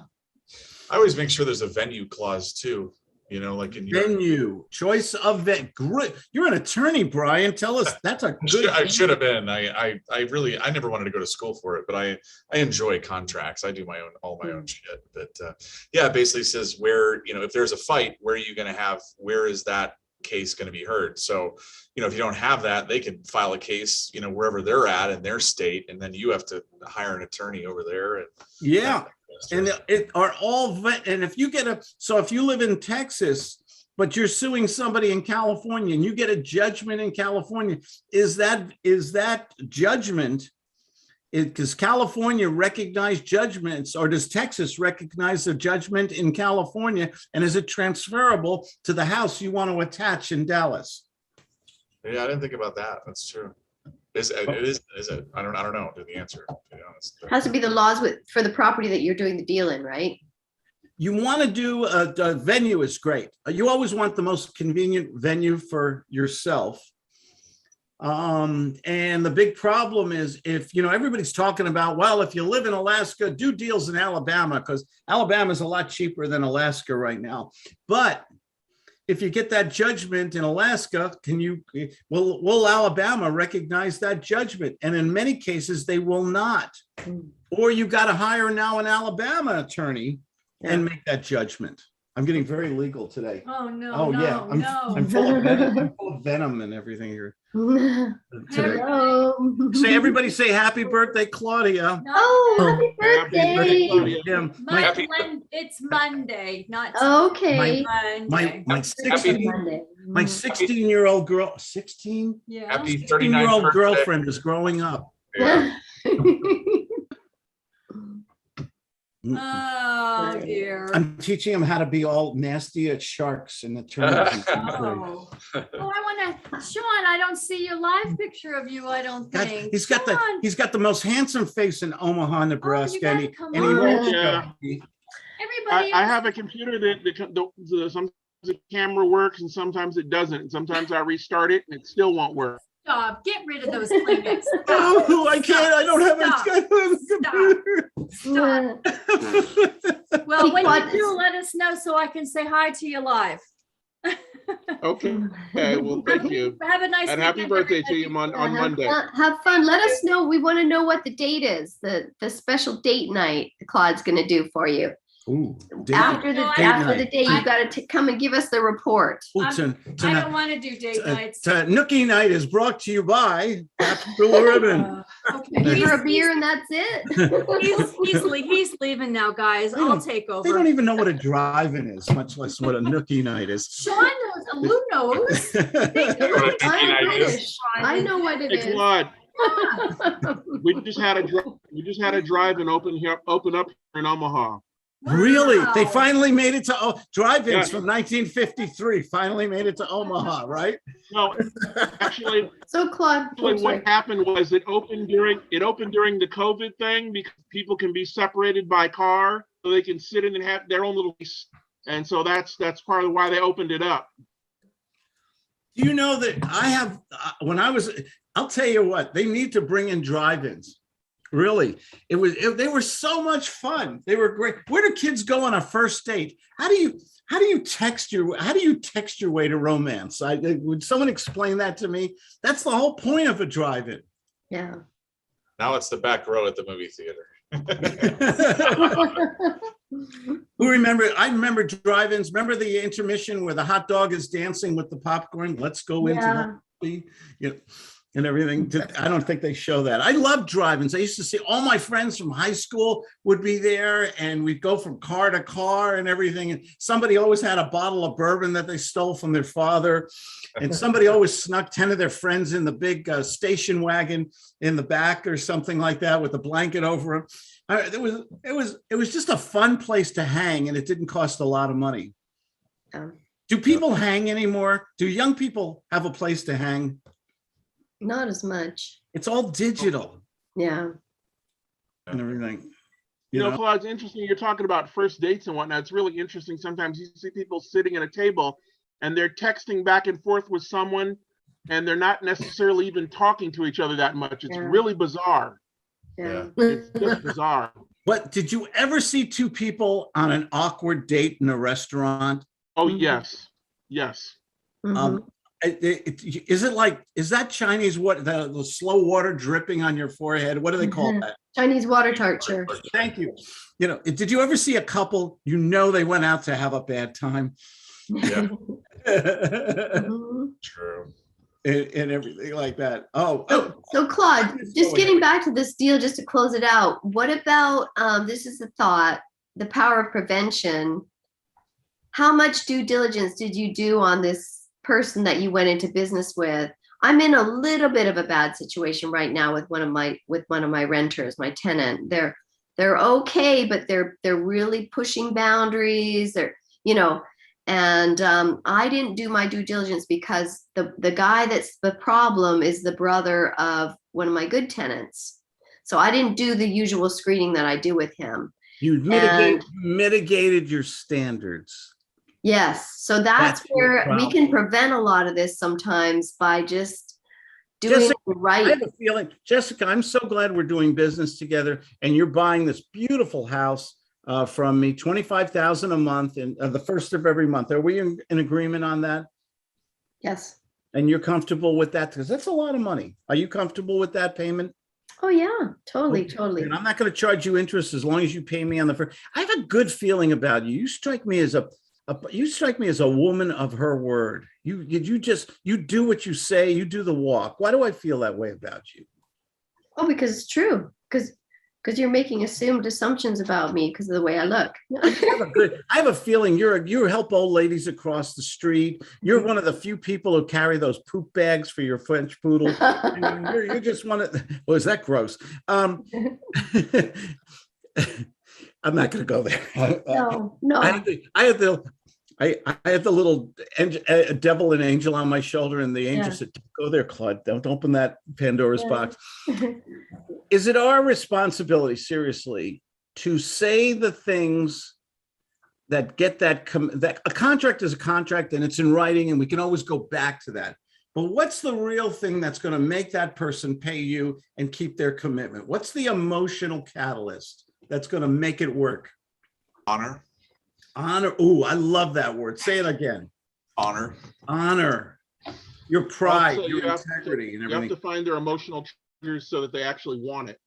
I always make sure there's a venue clause too, you know, like in your Venue, choice of venue. Great. You're an attorney, Brian. Tell us. That's a good. I should have been. I really, I never wanted to go to school for it, but I enjoy contracts. I do all my own shit. But yeah, it basically says where, you know, if there's a fight, where is that case going to be heard? So, you know, if you don't have that, they can file a case, you know, wherever they're at in their state, and then you have to hire an attorney over there. And and it are all, and if you get if you live in Texas, but you're suing somebody in California and you get a judgment in California, is that judgment, does California recognize judgments, or does Texas recognize the judgment in California, and is it transferable to the house you want to attach in Dallas? Yeah, I didn't think about that. That's true. Is it? I don't know the answer, to be honest. It has to be the laws for the property that you're doing the deal in, right? You want to do a venue is great. You always want the most convenient venue for yourself. And the big problem is, if, you know, everybody's talking about, well, if you live in Alaska, do deals in Alabama, because Alabama is a lot cheaper than Alaska right now. But if you get that judgment in Alaska, will Alabama recognize that judgment? And in many cases, they will not. Or you got to hire now an Alabama attorney and make that judgment. I'm getting very legal today. Oh no! Oh no, yeah, no. I'm full of venom and everything here today. Hello. Everybody say happy birthday, Claudia. No, Oh, happy Happy birthday, birthday. Claudia. Yeah, It's Monday, not Okay. Monday. my 16-year-old girl, 16? Yeah. Happy 16-year-old 39th girlfriend is growing up. Yeah. Oh dear. I'm teaching him how to be all nasty at sharks in the tournament. Oh, I want to, Sean. I don't see your live picture of you. I don't think. He's got the most handsome face in Omaha, Nebraska, gotta and he come won't on. Yeah. show. Everybody. I have a computer that sometimes the camera works and sometimes it doesn't. And sometimes I restart it and it still won't work. Stop. Get rid of those Kleenex. No, I can't. I don't have a Stop. Well, when What? you do, let us know so I can say hi to you live. Okay. Well, thank you. Have a nice And happy weekend, birthday to you everybody. on Monday. Have fun. Let us know. We want to know what the date is, the special date night Claude's going to do for you. Ooh, After the night. day, you got to come and give us the report. Ooh, I don't want to do date nights. Nookie Night is brought to you by Capsule Ribbon. Okay. Give her a beer and that's it. He's leaving now, guys. I'll take They over. don't even know what a drive-in is, much less what a Nookie Night is. Sean knows. Lou knows. I'm British. I know what it Hey, is. Claude, we just had a drive-in open up here in Omaha. Really? They Wow. finally made it to drive-ins Yeah. from 1953. Finally made it to Omaha, right? No, actually, So Claude, what happened was it opened during the COVID thing because people can be separated by car, so they can sit in and have their own little piece. And so that's part of why they opened it up. Do you know that I have, I'll tell you what, they need to bring in drive-ins. Really, they were so much fun. They were great. Where do kids go on a first date? How do you text your way to romance? Would someone explain that to me? That's the whole point of a drive-in. yeah. Now it's the back row at the movie theater. I remember drive-ins. Remember the intermission where the hot dog is dancing with the popcorn? Let's go into the movie. Yeah. and everything. I don't think they show that. I love drive-ins. I used to see all my friends from high school would be there, and we'd go from car to car and everything. And somebody always had a bottle of bourbon that they stole from their father. And somebody always snuck 10 of their friends in the big station wagon in the back or something like that with a blanket over them. It was just a fun place to hang, and it didn't cost a lot of money. Yeah. Do people hang anymore? Do young people have a place to hang? Not as much. It's all digital Yeah. and everything. You know, Claude, it's interesting. You're talking about first dates and whatnot. It's really interesting. Sometimes you see people sitting at a table and they're texting back and forth with someone, and they're not necessarily even talking to each other that much. It's Yeah. really bizarre. Yeah. It's just bizarre. But did you ever see two people on an awkward date in a restaurant? Oh, Mhm. yes. Yes. Mhm. Is that Chinese, what, the slow water dripping on your forehead? What do they call Mhm. that? Chinese water torture. Thank you. You know, did you ever see a couple, you know, they went out to have a bad time? Yeah. and, Mhm. True. and everything like that. Oh, So Claude, Just just go getting ahead. back to this deal, just to close it out, what about, this is the thought, the power of prevention. How much due diligence did you do on this person that you went into business with? I'm in a little bit of a bad situation right now with one of my renters, my tenant. They're okay, but they're really pushing boundaries. They're, you know, and I didn't do my due diligence because the guy that's the problem is the brother of one of my good tenants. So I didn't do the usual screening that I do with him. you mitigated your standards. Yes, so that's That's your where we problem. can prevent a lot of this sometimes by just doing Jessica, the I right. have a feeling, Jessica, I'm so glad we're doing business together, and you're buying this beautiful house from me, $25,000 a month, and the first of every month. Are we in agreement on that? Yes. And you're comfortable with that? Because that's a lot of money. Are you comfortable with that payment? Oh yeah, totally, Okay. totally. And I'm not going to charge you interest as long as you pay me on the first. I have a good feeling about you. You strike me as a woman of her word. You do what you say. You do the walk. Why do I feel that way about you? Oh, because it's true. Because you're making assumed assumptions about me because of the way I look. I have a feeling you help old ladies across the street. You're one of the few people who carry those poop bags for your French poodle. I mean, you're just one of. Well, is that gross? I'm not going to go there. No. I had the little devil and angel on my shoulder, and the angel Yeah. said, "Go there, Claude. Don't open that Pandora's Yeah. box." Is it our responsibility, seriously, to say the things that get that a contract is a contract and it's in writing, and we can always go back to that? But what's the real thing that's going to make that person pay you and keep their commitment? What's the emotional catalyst that's going to make it work? Honor. Honor. Ooh, I love that word. Say it again. Honor. Honor. Your pride, Also, your integrity, and You have everything. to find their emotional triggers so that they actually want it.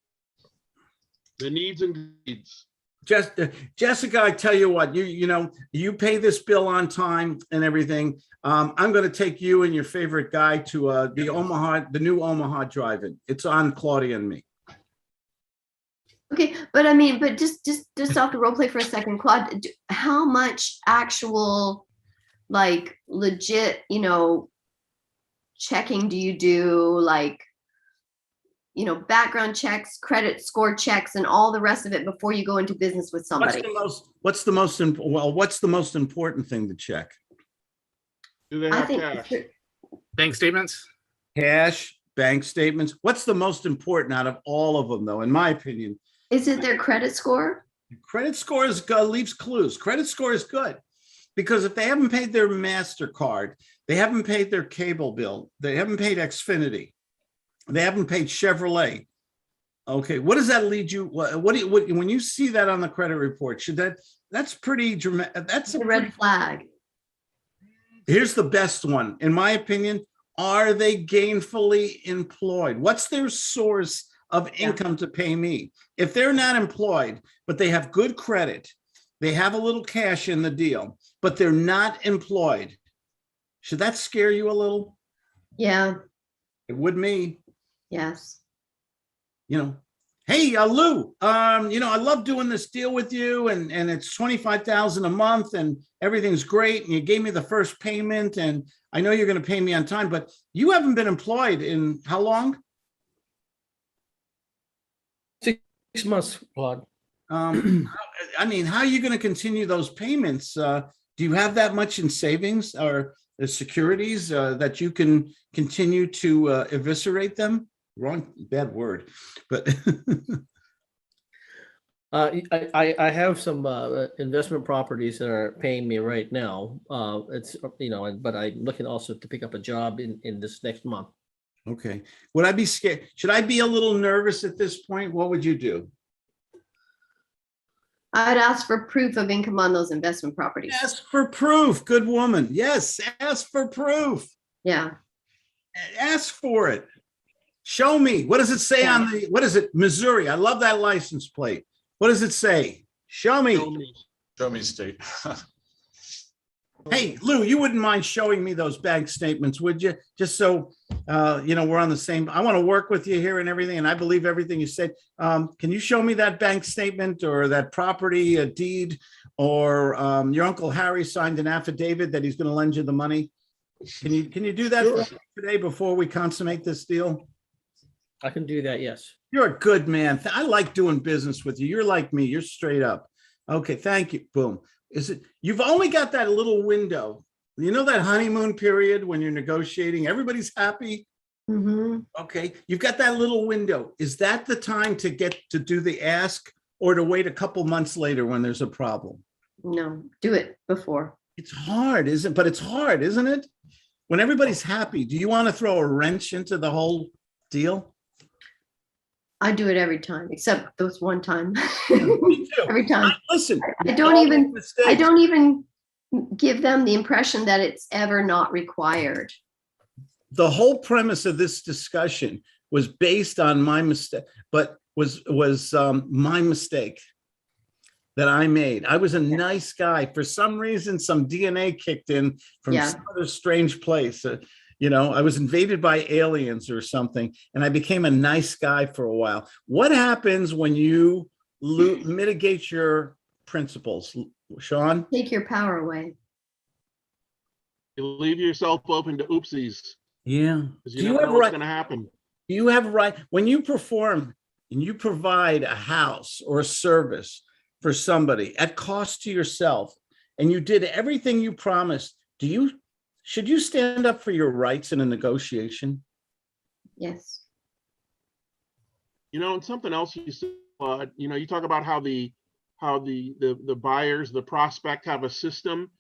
The needs and needs. Jessica, I tell you what, you pay this bill on time and everything. I'm going to take you and your favorite guy to the new Omaha drive-in. It's on Claudia and me. Okay, but I mean, but just off the role play for a second, Claude, how much actual, like, legit, checking do you do? Like, background checks, credit score checks, and all the rest of it before you go into business with somebody? What's the most important thing to check? Do they I have think cash? Bank statements. Cash, bank statements. What's the most important out of all of them, though, in my opinion? Is it their credit score? Credit score leaves clues. Credit score is good because if they haven't paid their MasterCard, they haven't paid their cable bill, they haven't paid Xfinity, they haven't paid Chevrolet. Okay, what does that lead you? What when you see that on the credit report? That's pretty dramatic. That's a red flag. Here's the best one, in my opinion. Are they gainfully employed? What's their source of income to pay me? If they're not employed, but they have good credit, they have a little cash in the deal, but they're not employed, should that scare you a little? Yeah. It would me. Yes. You know, hey, Lou, you know, I love doing this deal with you, and it's 25,000 a month, and everything's great, and you gave me the first payment, and I know you're going to pay me on time, but you haven't been employed in how long? 6 months, Claude. I mean, how are you going to continue those payments? Do you have that much in savings or securities that you can continue to eviscerate them? Wrong, bad word, but I have some investment properties that are paying me right now. It's, you know, but I'm looking also to pick up a job in this next month. okay. Would I be scared? Should I be a little nervous at this point? What would you do? I'd ask for proof of income on those investment properties. Ask for proof. Good woman. Yes, ask for proof. Yeah. Ask for it. Show me. What does it say on the, what is it? Missouri. I love that license plate. What does it say? Show me. Show me state. Hey, Lou, you wouldn't mind showing me those bank statements, would you? Just so, you know, we're on the same, I want to work with you here and everything, and I believe everything you said. Can you show me that bank statement or that property, a deed, or your Uncle Harry signed an affidavit that he's going to lend you the money? Can you do that for me today before we consummate this deal? I can do that, yes. You're a good man. I like doing business with you. You're like me. You're straight up. Okay, thank you. Boom. Is it, you've only got that little window. You know that honeymoon period when you're negotiating, everybody's happy. Mm-hmm. Okay, you've got that little window. Is that the time to get to do the ask, or to wait a couple months later when there's a problem? No, do it before. It's hard, isn't it? But it's hard, isn't it? When everybody's happy, do you want to throw a wrench into the whole deal? I do it every time, except those one time. Me too. Every time. Listen, I don't even give them the impression that it's ever not required. The whole premise of this discussion was based on my mistake, but was my mistake that I made. I was a nice guy. For some reason, some DNA kicked in from some other strange place. You know, I was invaded by aliens or something, and I became a nice guy for a while. What happens when you mitigate your principles, Sean? Take your power away. You leave yourself open to oopsies. Yeah. Because you never know what's going to happen. You have right when you perform and you provide a house or a service for somebody at cost to yourself, and you did everything you promised. Should you stand up for your rights in a negotiation? Yes. You know, and something else you said, you know, you talk about how the buyers, the prospect have a system,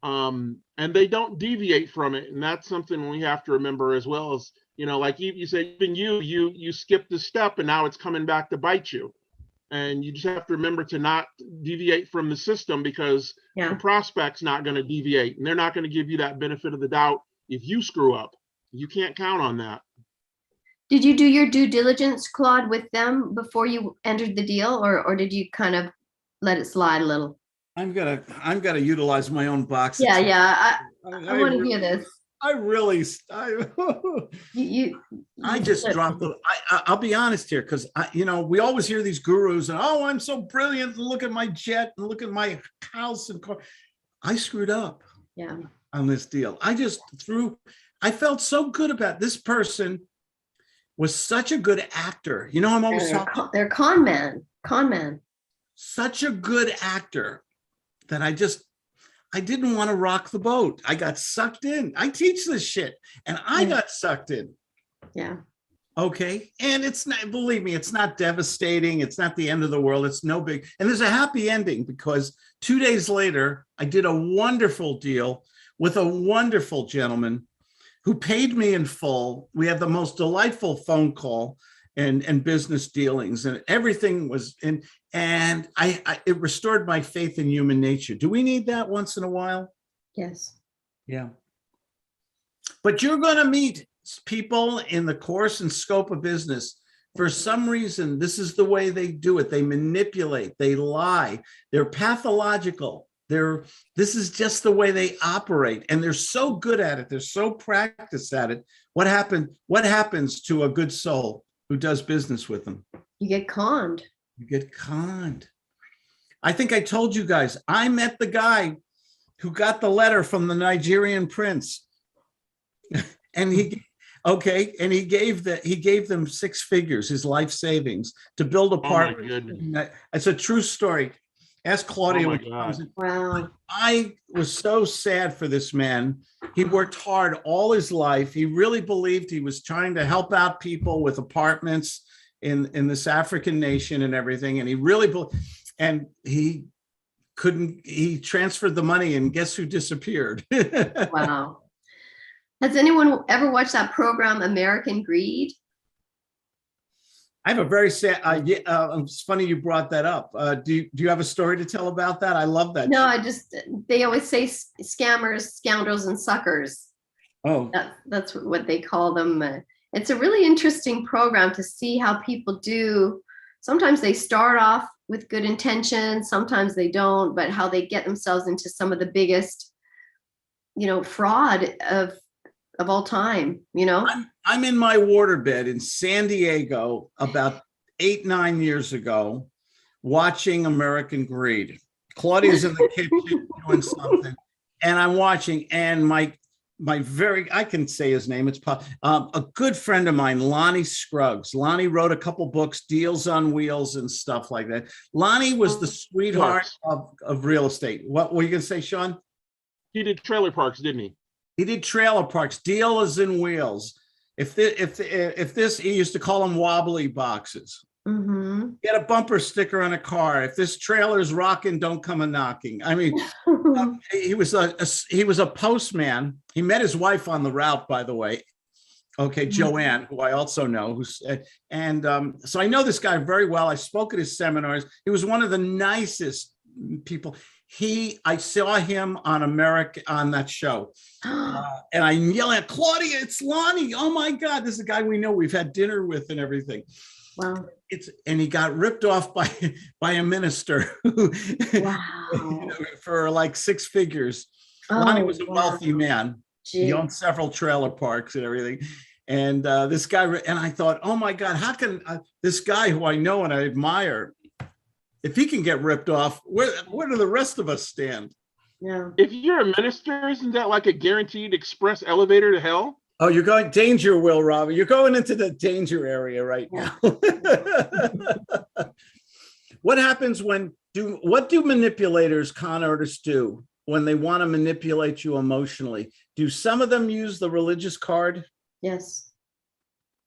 and they don't deviate from it. And that's something we have to remember as well. As, you know, like you said, even you skipped a step and now it's coming back to bite you. And you just have to remember to not deviate from the system, because the prospect's not going to deviate, and they're not going to give you that benefit of the doubt if you screw up. You can't count on that. Did you do your due diligence, Claude, with them before you entered the deal, or did you kind of let it slide a little? I'm gonna utilize my own box. Yeah. I want to hear this. I just dropped the, I'll be honest here, because you know, we always hear these gurus and, oh, I'm so brilliant, and look at my jet and look at my house and car. I screwed up on this deal. I felt so good about this person. Was such a good actor. You know, I'm always talking. They're con man. Such a good actor that I didn't want to rock the boat. I got sucked in. I teach this shit, and I got sucked in. Yeah. Okay. And it's not, believe me, it's not devastating. It's not the end of the world. It's no big, and there's a happy ending, because 2 days later, I did a wonderful deal with a wonderful gentleman who paid me in full. We had the most delightful phone call and business dealings, and everything was in, and it restored my faith in human nature. Do we need that once in a while? Yes. Yeah. But you're going to meet people in the course and scope of business. For some reason, this is the way they do it. They manipulate, they lie, they're pathological. This is just the way they operate, and they're so good at it. They're so practiced at it. What happens to a good soul who does business with them? You get conned. You get conned. I think I told you guys, I met the guy who got the letter from the Nigerian prince. And he gave them 6 figures, his life savings, to build a Oh my apartment. goodness. It's a true story. Ask Claudia. Oh my when she comes in. Wow. I was so sad for this man. He worked hard all his life. He really believed he was trying to help out people with apartments in this African nation and everything. And he really, and he transferred the money, and guess who disappeared? Wow. Has anyone ever watched that program, American Greed? I have a very sad, it's funny you brought that up. Do you have a story to tell about that? I love that. No, they always say scammers, scoundrels, and suckers. Oh, That's what they call them. It's a really interesting program to see how people do. Sometimes they start off with good intentions, sometimes they don't, but how they get themselves into some of the biggest, fraud of all time, I'm in my waterbed in San Diego about 8-9 years ago, watching American Greed. Claudia's in the kitchen doing something, and I'm watching, and I can say his name, it's a good friend of mine, Lonnie Scruggs. Lonnie wrote a couple books, Deals on Wheels and stuff like that. Lonnie was the sweetheart of real estate. What were you gonna say, Sean? He did trailer parks, didn't he? He did trailer parks, dealers in wheels. If this, he used to call them wobbly boxes. Mm-hmm. He had a bumper sticker on a car. If this trailer is rocking, don't come a knocking. I mean, he was a postman. He met his wife on the route, by the way. Okay, Joanne, who I also know, so I know this guy very well. I spoke at his seminars. He was one of the nicest people. I saw him on that show, and I'm yelling at Claudia, it's Lonnie. Oh my God, this is a guy we know. We've had dinner with and everything. Wow. And he got ripped off by a minister Wow. for like 6 figures. Lonnie was a wealthy man. Gee. He owned several trailer parks and everything. And this guy, and I thought, oh my God, how can this guy who I know and I admire, if he can get ripped off, where do the rest of us stand? Yeah. If you're a minister, isn't that like a guaranteed express elevator to hell? Oh, you're going danger, Will Robert. You're going into the danger area right now. What happens what do manipulators, con artists do when they want to manipulate you emotionally? Do some of them use the religious card? Yes.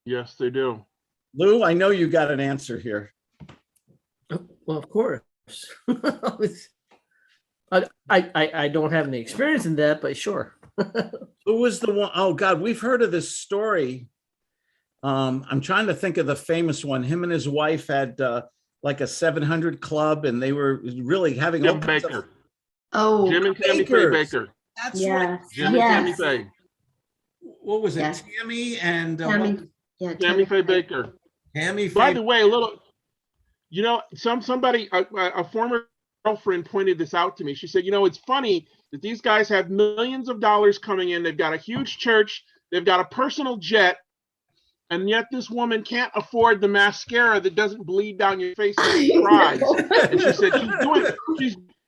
Yes, they do. Lou, I know you got an answer here. Well, of course. I don't have any experience in that, but sure. Who was the one? Oh God, we've heard of this story. I'm trying to think of the famous one. Him and his wife had like a 700 club, and they were really having Jim Baker. Oh, Jim and Tammy Faye Baker. That's yes. right. Jim and Tammy Faye. What was it? Yes. Tammy and Tammy Faye Baker. Tammy By Faye. the way, somebody, a former girlfriend pointed this out to me. She said, it's funny that these guys have millions of dollars coming in. They've got a huge church. They've got a personal jet. And yet this woman can't afford the mascara that doesn't bleed down your face when she cries. And she said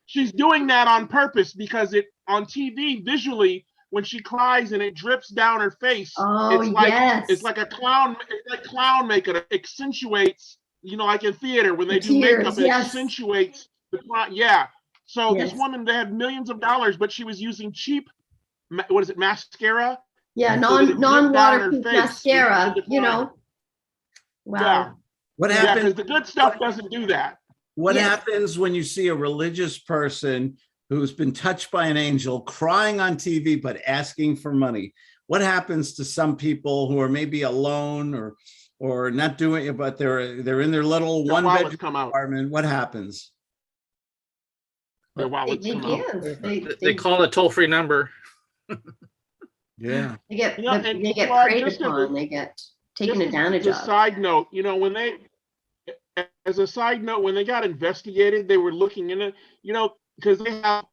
she's doing that on purpose because on TV visually, when she cries and it drips down her face, it's like a clown. It's like clown makeup. It accentuates, like in theater when they do makeup, it accentuates the clown. Yeah. So this woman, they had millions of dollars, but she was using cheap, mascara. Yeah, non-waterproof mascara, Wow. Yeah. What happens? Because the good stuff doesn't do that. What happens when you see a religious person who's been touched by an angel crying on TV but asking for money? What happens to some people who are maybe alone or not doing it, but they're in their little one-bedroom apartment? What happens? Their wallets come out. They call a toll-free number. Yeah. They get and preyed upon. They get taken advantage of. As a side note, when they got investigated, they were looking in it, because they have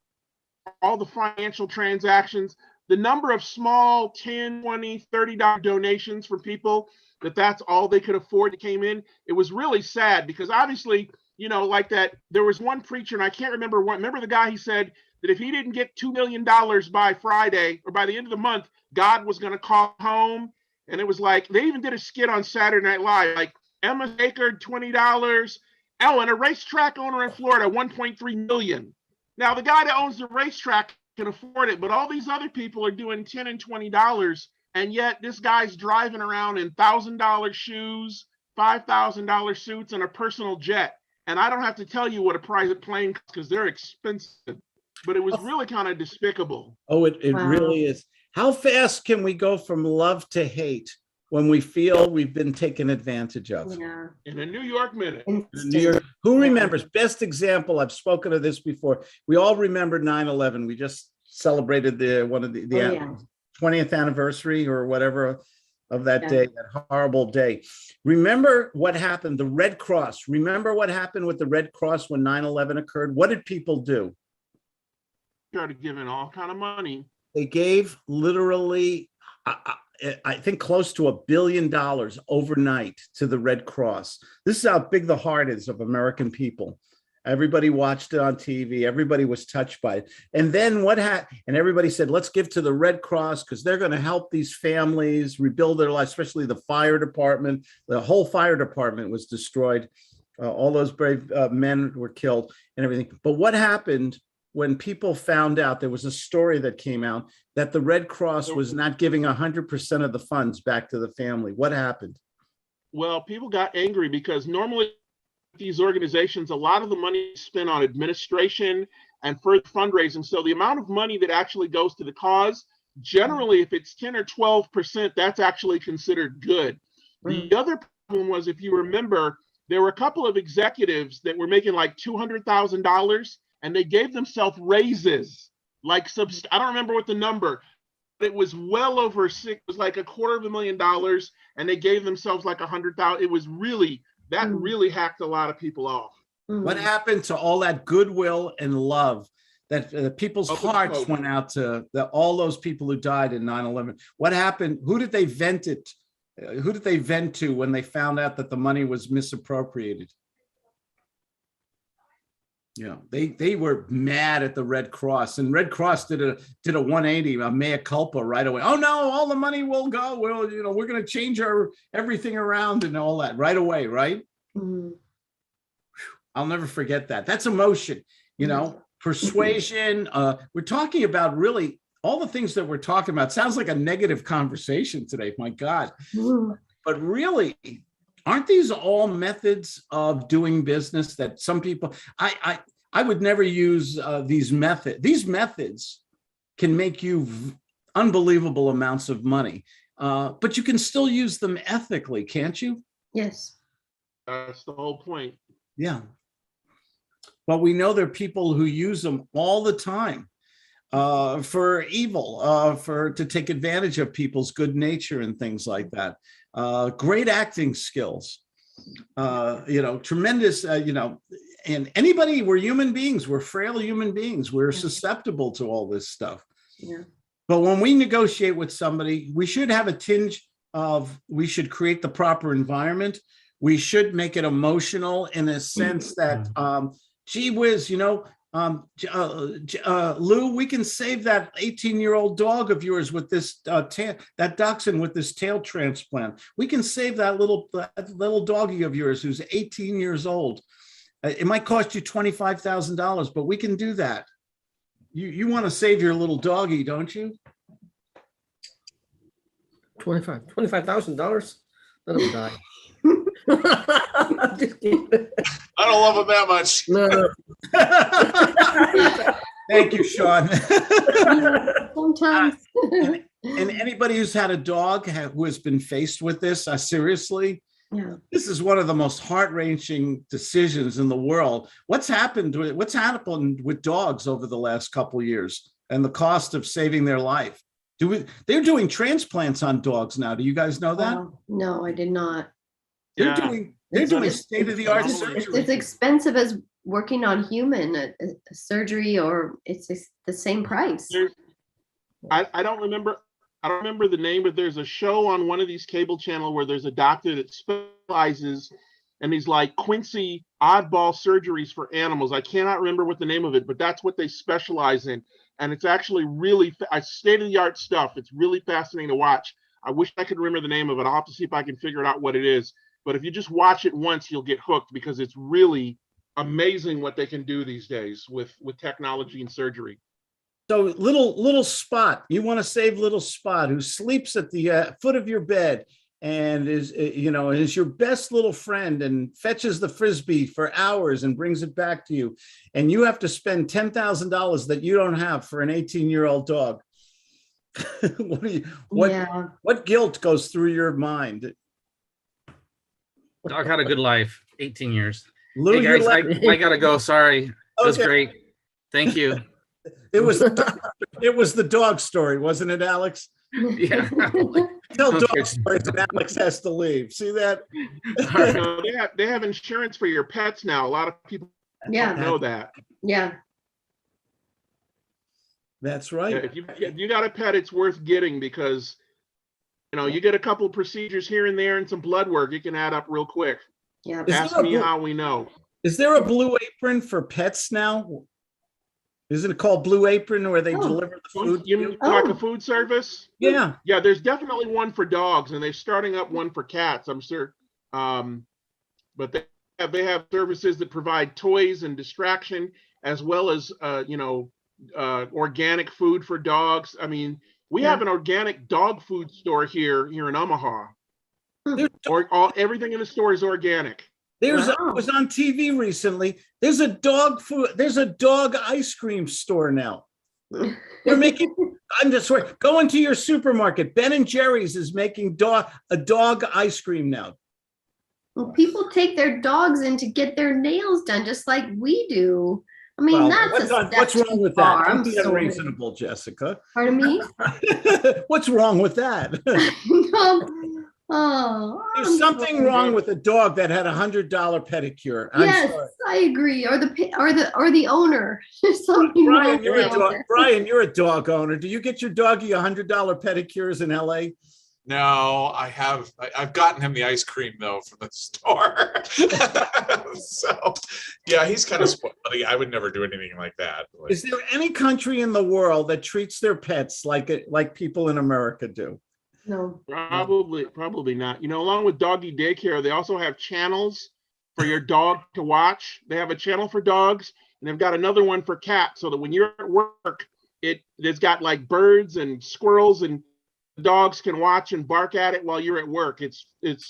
all the financial transactions, the number of small $10, $20, $30 donations from people that's all they could afford that came in. It was really sad because obviously, you know, like that, there was one preacher, and I can't remember what, remember the guy, he said that if he didn't get $2 million by Friday or by the end of the month, God was going to call home. And it was like, they even did a skit on Saturday Night Live, like Emma Baker, $20. Oh, and a racetrack owner in Florida, 1.3 million. Now the guy that owns the racetrack can afford it, but all these other people are doing $10 and $20. And yet this guy's driving around in $1,000 shoes, $5,000 suits, and a personal jet. And I don't have to tell you what a private plane costs because they're expensive, but it was really kind of despicable. Oh, it Wow. really is. How fast can we go from love to hate when we feel we've been taken advantage of? Yeah. In a New York minute. New York, who remembers? Best example, I've spoken of this before. We all remember 9/11. We just celebrated the 20th anniversary or whatever of that day, that horrible day. Remember what happened, the Red Cross. Remember what happened with the Red Cross when 9/11 occurred? What did people do? Started giving all kind of money. They gave literally, I think, close to $1 billion overnight to the Red Cross. This is how big the heart is of American people. Everybody watched it on TV. Everybody was touched by it. And then what happened? And everybody said, let's give to the Red Cross because they're going to help these families rebuild their lives, especially the fire department. The whole fire department was destroyed. All those brave men were killed and everything. But what happened when people found out, there was a story that came out that the Red Cross was not giving 100% of the funds back to the family? What happened? Well, people got angry because normally these organizations, a lot of the money is spent on administration and further fundraising. So the amount of money that actually goes to the cause, generally, if it's 10 or 12%, that's actually considered good. The other problem was, if you remember, there were a couple of executives that were making like $200,000 and they gave themselves raises, like I don't remember what the number, but it was well over it was like $250,000, and they gave themselves like 100,000. It was really, that really hacked a lot of people off. What happened to all that goodwill and love that people's hearts went out to all those people who died in 9/11? What happened? Who did they vent it? Who did they vent to when they found out that the money was misappropriated? Yeah, they were mad at the Red Cross, and Red Cross did a 180, a mea culpa right away. Oh no, all the money will go. Well, you know, we're going to change everything around and all that right away, right? I'll never forget that. That's emotion, you know, persuasion. We're talking about really all the things that we're talking about. Sounds like a negative conversation today. My God, but really, aren't these all methods of doing business that some people, I would never use these methods. These methods can make you unbelievable amounts of money, but you can still use them ethically, can't you? Yes. That's the whole point. Yeah. But we know there are people who use them all the time for evil, to take advantage of people's good nature and things like that. Great acting skills, you know, tremendous, you know, and anybody, we're human beings, we're frail human beings, we're susceptible to all this stuff. Yeah. But when we negotiate with somebody, we should have a tinge of, we should create the proper environment. We should make it emotional in a sense that, gee whiz, you know, Lou, we can save that 18-year-old dog of yours with this that dachshund with this tail transplant. We can save that little doggy of yours who's 18 years old. It might cost you $25,000, but we can do that. You want to save your little doggy, don't you? $25,000. Let him die. I'm just kidding. I don't love him that much. No. Thank you, Sean. Sometimes. And anybody who's had a dog who has been faced with this, seriously, this is one of the most heart-wrenching decisions in the world. What's happened with dogs over the last couple of years and the cost of saving their life? They're doing transplants on dogs now. Do you guys know that? No, I did not. They're doing state-of-the-art surgery. It's expensive as working on human a surgery, or it's just the same price. I don't remember the name, but there's a show on one of these cable channel where there's a doctor that specializes and he's like Quincy oddball surgeries for animals. I cannot remember what the name of it, but that's what they specialize in. And it's actually really state-of-the-art stuff. It's really fascinating to watch. I wish I could remember the name of it. I'll have to see if I can figure out what it is. But if you just watch it once, you'll get hooked, because it's really amazing what they can do these days with technology and surgery. So little Spot, you want to save little Spot, who sleeps at the foot of your bed and is your best little friend and fetches the Frisbee for hours and brings it back to you. And you have to spend $10,000 that you don't have for an 18-year-old dog. What guilt goes through your mind? Dog had a good life, 18 years. Lou, Hey guys, I gotta go. Sorry. It was Okay. great. Thank you. It was the dog story, wasn't it, Alex? Yeah. Tell Okay. dog stories and Alex has to leave. See that? All right. So they have insurance for your pets now. A lot of people don't know that. Yeah. That's Yeah, right. if you got a pet, it's worth getting, because you get a couple procedures here and there and some blood work, it can add up real quick. Yeah. Is Ask there a me blue- how we know. Is there a Blue Apron for pets now? Isn't it called Blue Apron, where they Oh. deliver the food? to You you? mean like Oh. a food service? Yeah. Yeah, there's definitely one for dogs, and they're starting up one for cats, I'm sure. But they have services that provide toys and distraction, as well as organic food for dogs. I mean, we have an organic dog food store here in Omaha. There's, Everything in the store is organic. I Wow. was on TV recently. There's a dog ice cream store now. They're making, I'm just swear, go into your supermarket. Ben and Jerry's is making a dog ice cream now. Well, people take their dogs in to get their nails done, just like we do. I mean, Well, that's a step what's wrong too with far. that? I'm Don't be sorry. unreasonable, Jessica. Pardon me? What's wrong with that? Oh, There's I'm something sorry. wrong with a dog that had $100 pedicure. I'm Yes, sorry. I agree. Or the owner. There's something wrong Brian, with you're a the dog. owner. Brian, you're a dog owner. Do you get your doggy $100 pedicures in LA? No, I've gotten him the ice cream though from the store. So yeah, he's kind of spoiled. I would never do anything like that. Is there any country in the world that treats their pets like people in America do? No. Probably not. Along with doggy daycare, they also have channels for your dog to watch. They have a channel for dogs, and they've got another one for cats, so that when you're at work, it's got like birds and squirrels, and dogs can watch and bark at it while you're at work. It's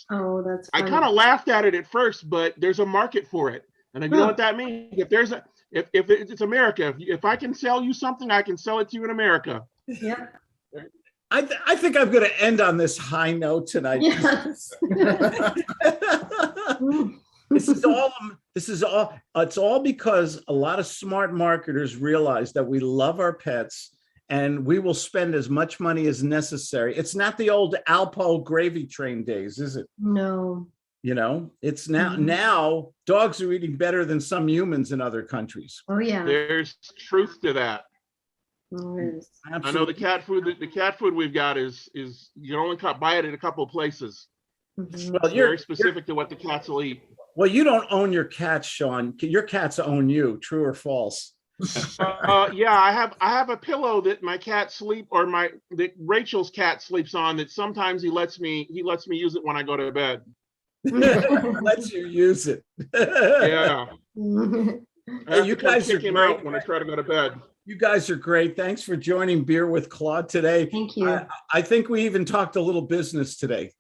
Oh, that's I funny. kind of laughed at it at first, but there's a market for it. And you know what that means? If it's America, if I can sell you something, I can sell it to you in America. Yep. I think I'm going to end on this high note tonight. Yes. It's all because a lot of smart marketers realize that we love our pets and we will spend as much money as necessary. It's not the old Alpo gravy train days, is it? No. It's now dogs are eating better than some humans in other countries. Oh yeah. There's truth to that. Oh, it is. I know the cat food we've got is you can only buy it at a couple of places. Mhm. Well, It's very specific to what the cats will eat. Well, you don't own your cats, Sean. Your cats own you. True or false? Yeah, I have a pillow that my cat that Rachel's cat sleeps on, that sometimes he lets me use it when I go to bed. Lets you use it. Yeah. I have you to come guys are kick him great. out when I try to go to bed. You guys are great. Thanks for joining Beer with Claude today. Thank you. I think we even talked a little business today.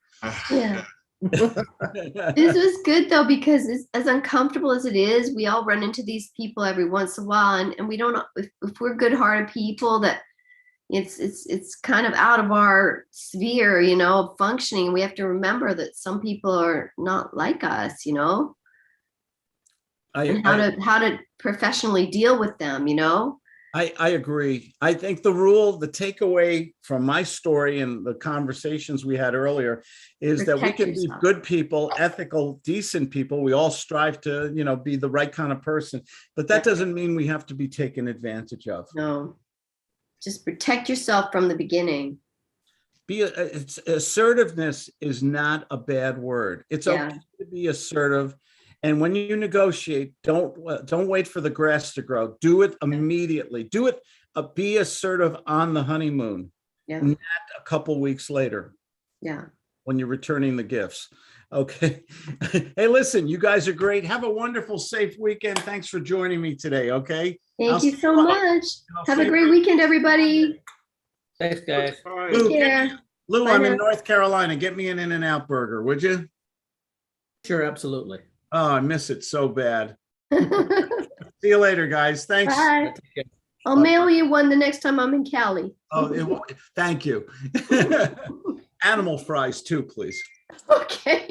Yeah. This was good though, because as uncomfortable as it is, we all run into these people every once in a while, and we don't, if we're good-hearted people, that it's kind of out of our sphere, of functioning. We have to remember that some people are not like us, and how to professionally deal with them, I agree. I think the takeaway from my story and the conversations we had earlier is that we Protect can be yourself. good people, ethical, decent people. We all strive to, be the right kind of person, but that Right. doesn't mean we have to be taken advantage of. No, just protect yourself from the beginning. Assertiveness is not a bad word. It's Yeah. okay to be assertive. And when you negotiate, don't wait for the grass to grow. Do it immediately. Do it. Be assertive on the honeymoon, Yeah. not a couple weeks later Yeah. when you're returning the gifts. Okay. Hey, listen, you guys are great. Have a wonderful, safe weekend. Thanks for joining me today. Okay. Thank I'll you see so you- much. I'll Have see a you great weekend, everybody. Thanks, guys. Bye. Lou, Take care. Lou, Bye I'm now. in North Carolina. Get me an In-N-Out burger, would you? Sure, absolutely. Oh, I miss it so bad. See you later, guys. Thanks. Bye. I'll mail you one the next time I'm in Cali. Oh, thank you. Animal fries too, please. Okay.